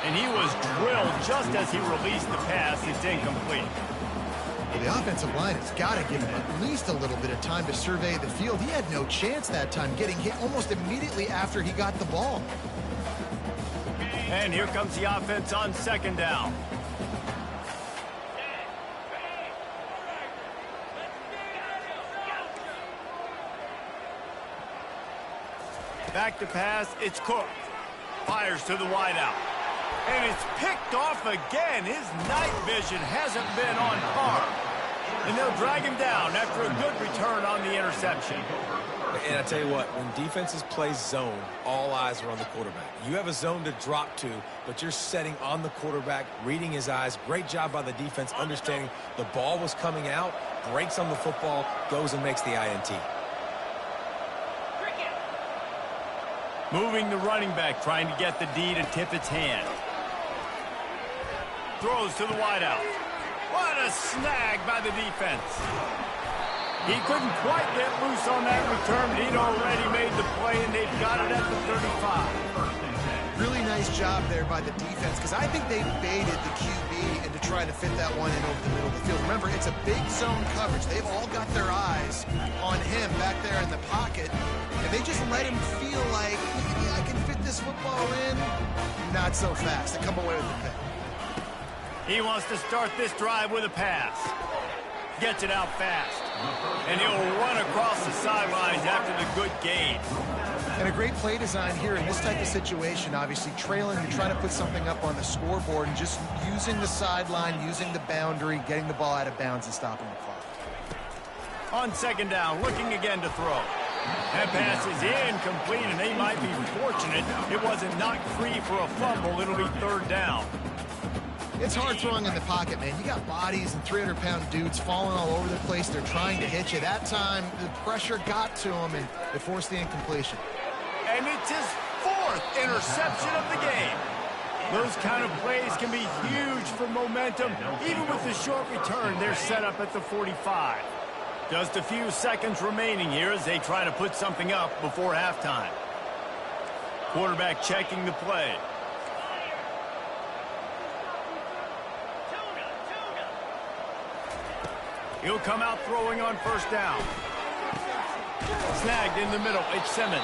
And he was drilled just as he released the pass. It's incomplete. Well, the offensive line has got to give him at least a little bit of time to survey the field. He had no chance that time, getting hit almost immediately after he got the ball. And here comes the offense on 2nd down. Back to pass, it's Cook. Fires to the wideout. And it's picked off again. His night vision hasn't been on par. And they'll drag him down after a good return on the interception. And I tell you what, when defenses play zone, all eyes are on the quarterback. You have a zone to drop to, but you're setting on the quarterback, reading his eyes. Great job by the defense, understanding the ball was coming out, breaks on the football, goes and makes the INT. Moving the running back, trying to get the D to tip its hand. Throws to the wideout. What a snag by the defense. He couldn't quite get loose on that return, but he'd already made the play, and they've got it at the 35. Really nice job there by the defense, because I think they baited the QB into trying to fit that one in over the middle of the field. Remember, it's a big zone coverage. They've all got their eyes on him back there in the pocket, and they just let him feel like, maybe I can fit this football in. Not so fast. They come away with the pick. He wants to start this drive with a pass. Gets it out fast. And he'll run across the sidelines after the good gain. And a great play design here in this type of situation. Obviously, trailing, you're trying to put something up on the scoreboard and just using the sideline, using the boundary, getting the ball out of bounds and stopping the clock. On second down, looking again to throw. That pass is incomplete, and they might be fortunate it wasn't knocked free for a fumble. It'll be third down. It's hard throwing in the pocket, man. You got bodies and 300-pound dudes falling all over the place. They're trying to hit you. That time, the pressure got to him, and it forced the incompletion. And it's his fourth interception of the game. Those kind of plays can be huge for momentum. Even with the short return, they're set up at the 45. Just a few seconds remaining here as they try to put something up before halftime. Quarterback checking the play. He'll come out throwing on first down. Snagged in the middle. It's Simmons.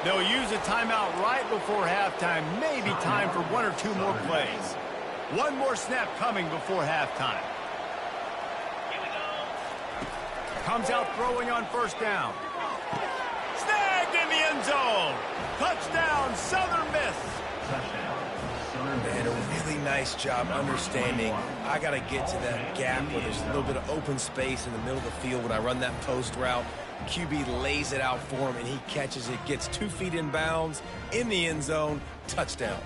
They'll use a timeout right before halftime. Maybe time for one or two more plays. One more snap coming before halftime. Comes out throwing on first down. Snagged in the end zone. Touchdown, Southern Miss. Man, a really nice job understanding I got to get to that gap where there's a little bit of open space in the middle of the field when I run that post route. QB lays it out for him, and he catches it, gets 2 feet in bounds, in the end zone, touchdown.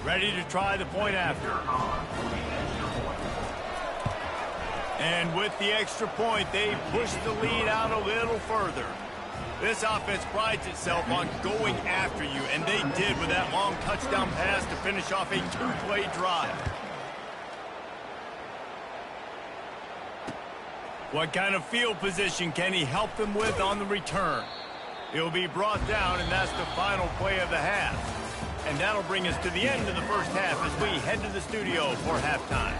Ready to try the point after. And with the extra point, they push the lead out a little further. This offense prides itself on going after you, and they did with that long touchdown pass to finish off a 2-play drive. What kind of field position can he help them with on the return? He'll be brought down, and that's the final play of the half. And that'll bring us to the end of the first half as we head to the studio for halftime.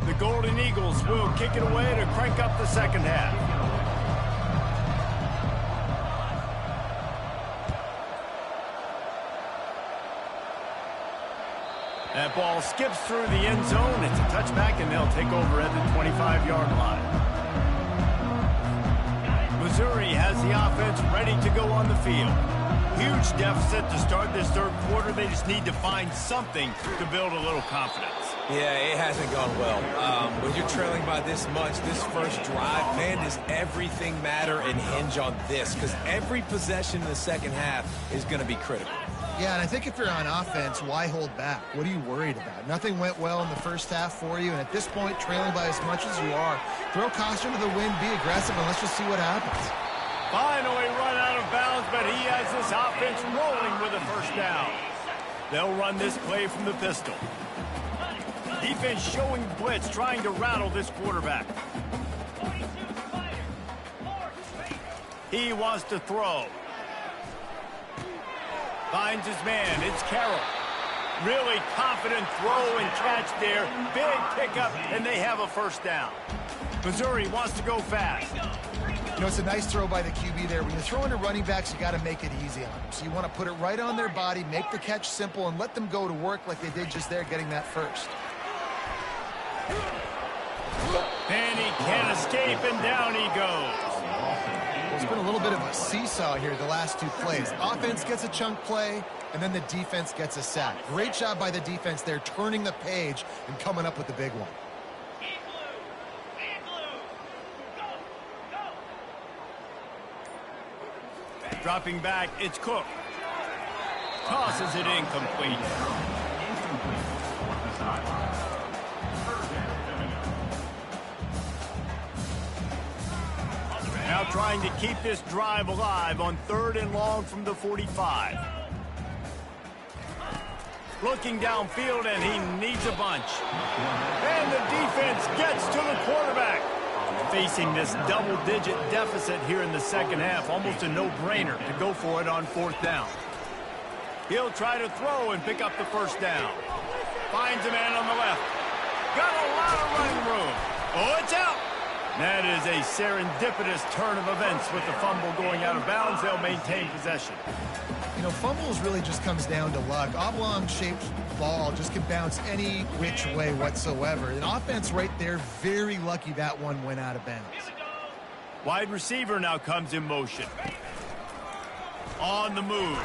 The Golden Eagles will kick it away to crank up the second half. That ball skips through the end zone. It's a touchback, and they'll take over at the 25-yard line. Missouri has the offense ready to go on the field. Huge deficit to start this third quarter. They just need to find something to build a little confidence. Yeah, it hasn't gone well. When you're trailing by this much, this first drive, man, does everything matter and hinge on this? Because every possession in the second half is going to be critical. Yeah, and I think if you're on offense, why hold back? What are you worried about? Nothing went well in the first half for you, and at this point, trailing by as much as you are, throw caution to the wind, be aggressive, and let's just see what happens. Finally run out of bounds, but he has this offense rolling with a first down. They'll run this play from the pistol. Defense showing blitz, trying to rattle this quarterback. He wants to throw. Finds his man. It's Carroll. Really confident throw and catch there. Big pickup, and they have a first down. Missouri wants to go fast. You know, it's a nice throw by the QB there. When you're throwing to running backs, you got to make it easy on them. So you want to put it right on their body, make the catch simple, and let them go to work like they did just there, getting that first. And he can't escape, and down he goes. It's been a little bit of a seesaw here the last two plays. Offense gets a chunk play, and then the defense gets a sack. Great job by the defense there, turning the page and coming up with the big one. Dropping back, it's Cook. Tosses it incomplete. Now trying to keep this drive alive on 3rd and long from the 45. Looking downfield, and he needs a bunch. And the defense gets to the quarterback. Facing this double-digit deficit here in the second half, almost a no-brainer to go for it on 4th down. He'll try to throw and pick up the first down. Finds a man on the left. Got a lot of running room. Oh, it's out. That is a serendipitous turn of events with the fumble going out of bounds. They'll maintain possession. You know, fumbles really just comes down to luck. Oblong-shaped ball just can bounce any which way whatsoever. An offense right there, very lucky that one went out of bounds. Wide receiver now comes in motion. On the move.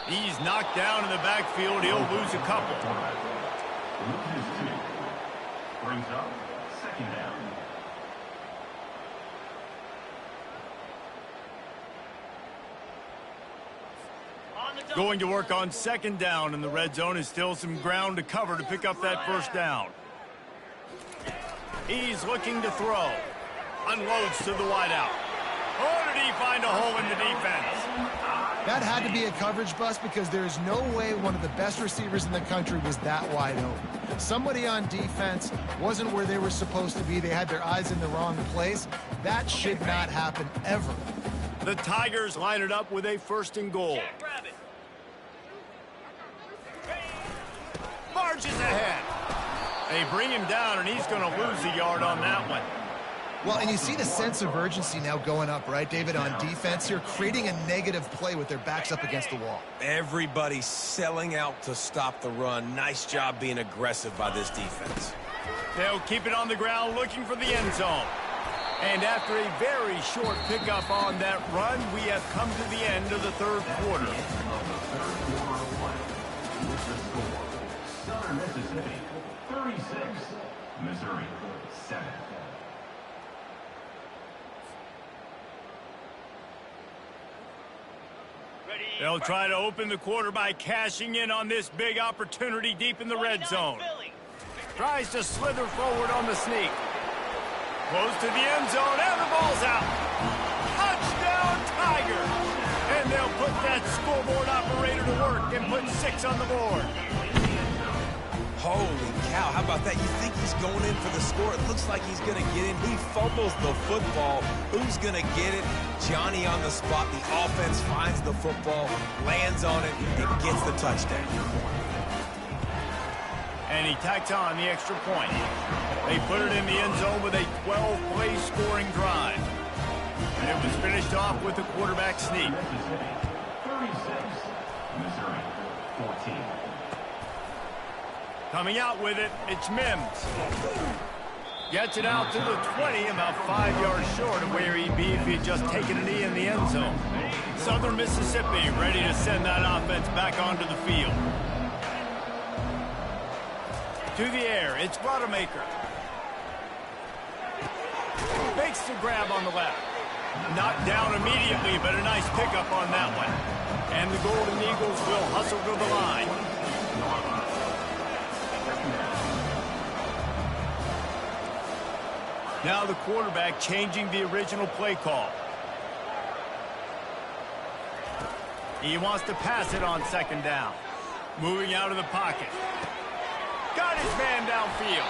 He's knocked down in the backfield. He'll lose a couple. Loses 2. Brings up 2nd down. Going to work on 2nd down in the red zone. Is still some ground to cover to pick up that first down. He's looking to throw. Unloads to the wideout. Oh, did he find a hole in the defense? That had to be a coverage bust because there is no way one of the best receivers in the country was that wide open. Somebody on defense wasn't where they were supposed to be. They had their eyes in the wrong place. That should not happen ever. The Tigers line it up with a 1st and goal. Marches ahead. They bring him down, and he's going to lose a yard on that one. Well, and you see the sense of urgency now going up, right, David, on defense here, creating a negative play with their backs up against the wall. Everybody's selling out to stop the run. Nice job being aggressive by this defense. They'll keep it on the ground looking for the end zone. And after a very short pickup on that run, we have come to the end of the 3rd quarter. Southern Mississippi 36, Missouri 7. They'll try to open the quarter by cashing in on this big opportunity deep in the red zone. Tries to slither forward on the sneak. Close to the end zone, and the ball's out. Touchdown, Tigers! And they'll put that scoreboard operator to work and put 6 on the board. Holy cow, how about that? You think he's going in for the score. It looks like he's going to get in. He fumbles the football. Who's going to get it? Johnny on the spot. The offense finds the football, lands on it, and gets the touchdown. And he tacks on the extra point. They put it in the end zone with a 12-play scoring drive. And it was finished off with a quarterback sneak. Mississippi 36, Missouri 14. Coming out with it, it's Mims. Gets it out to the 20, about 5 yards short of where he'd be if he had just taken a knee in the end zone. Southern Mississippi ready to send that offense back onto the field. To the air, it's Rodemaker. Makes the grab on the left. Knocked down immediately, but a nice pickup on that one. And the Golden Eagles will hustle to the line. Now the quarterback changing the original play call. He wants to pass it on 2nd down. Moving out of the pocket. Got his man downfield.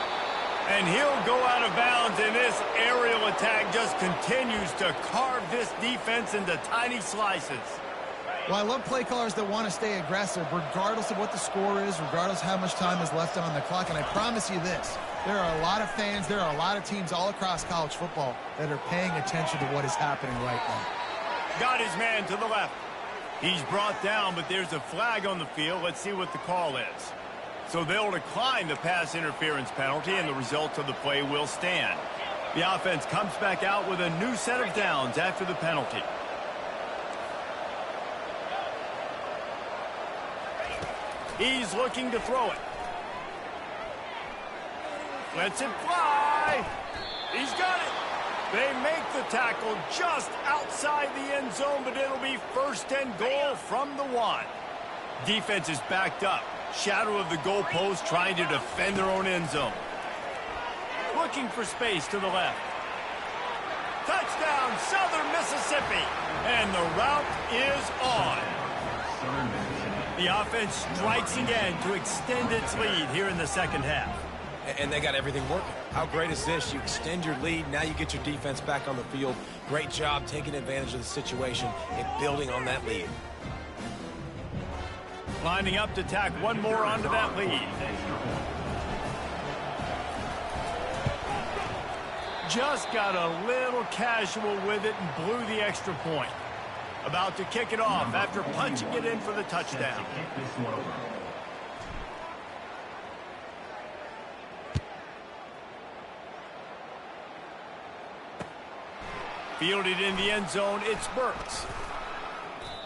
And he'll go out of bounds, and this aerial attack just continues to carve this defense into tiny slices. Well, I love play callers that want to stay aggressive, regardless of what the score is, regardless how much time is left on the clock. And I promise you this, there are a lot of fans, there are a lot of teams all across college football that are paying attention to what is happening right now. Got his man to the left. He's brought down, but there's a flag on the field. Let's see what the call is. So they'll decline the pass interference penalty, and the result of the play will stand. The offense comes back out with a new set of downs after the penalty. He's looking to throw it. Lets it fly. He's got it. They make the tackle just outside the end zone, but it'll be 1st and goal from the 1. Defense is backed up. Shadow of the goalpost trying to defend their own end zone. Looking for space to the left. Touchdown, Southern Mississippi. And the route is on. The offense strikes again to extend its lead here in the second half. And they got everything working. How great is this? You extend your lead, now you get your defense back on the field. Great job taking advantage of the situation and building on that lead. Lining up to tack one more onto that lead. Just got a little casual with it and blew the extra point. About to kick it off after punching it in for the touchdown. Fielded in the end zone, it's Burks.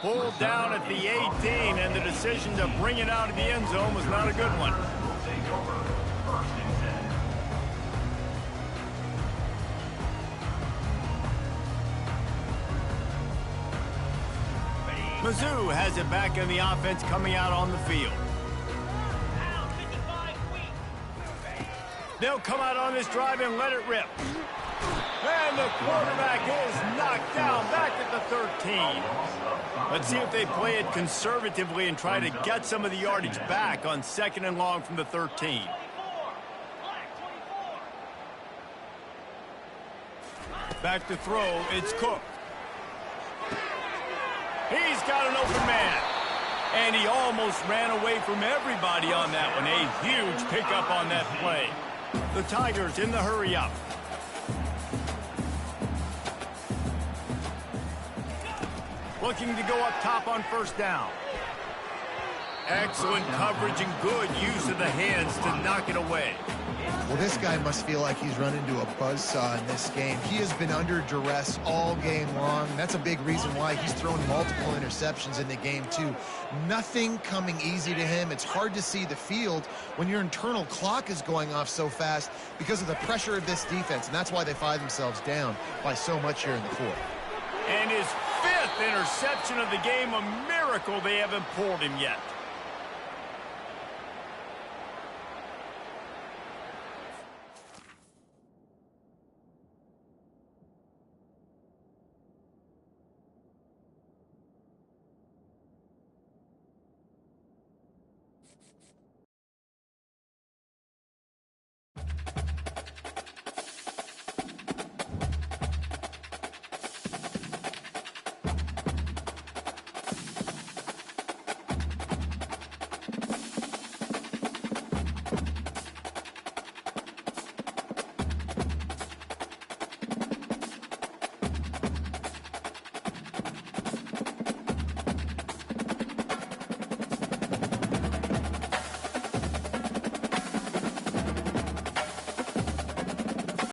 Pulled down at the 18, and the decision to bring it out of the end zone was not a good one. Mizzou has it back in the offense coming out on the field. They'll come out on this drive and let it rip. And the quarterback is knocked down back at the 13. Let's see if they play it conservatively and try to get some of the yardage back on 2nd and long from the 13. Back to throw, it's Cook. He's got an open man. And he almost ran away from everybody on that one. A huge pickup on that play. The Tigers in the hurry up. Looking to go up top on 1st down. Excellent coverage and good use of the hands to knock it away. Well, this guy must feel like he's run into a buzzsaw in this game. He has been under duress all game long. That's a big reason why he's thrown multiple interceptions in the game, too. Nothing coming easy to him. It's hard to see the field when your internal clock is going off so fast because of the pressure of this defense, and that's why they find themselves down by so much here in the 4th. And his 5th interception of the game, a miracle they haven't pulled him yet.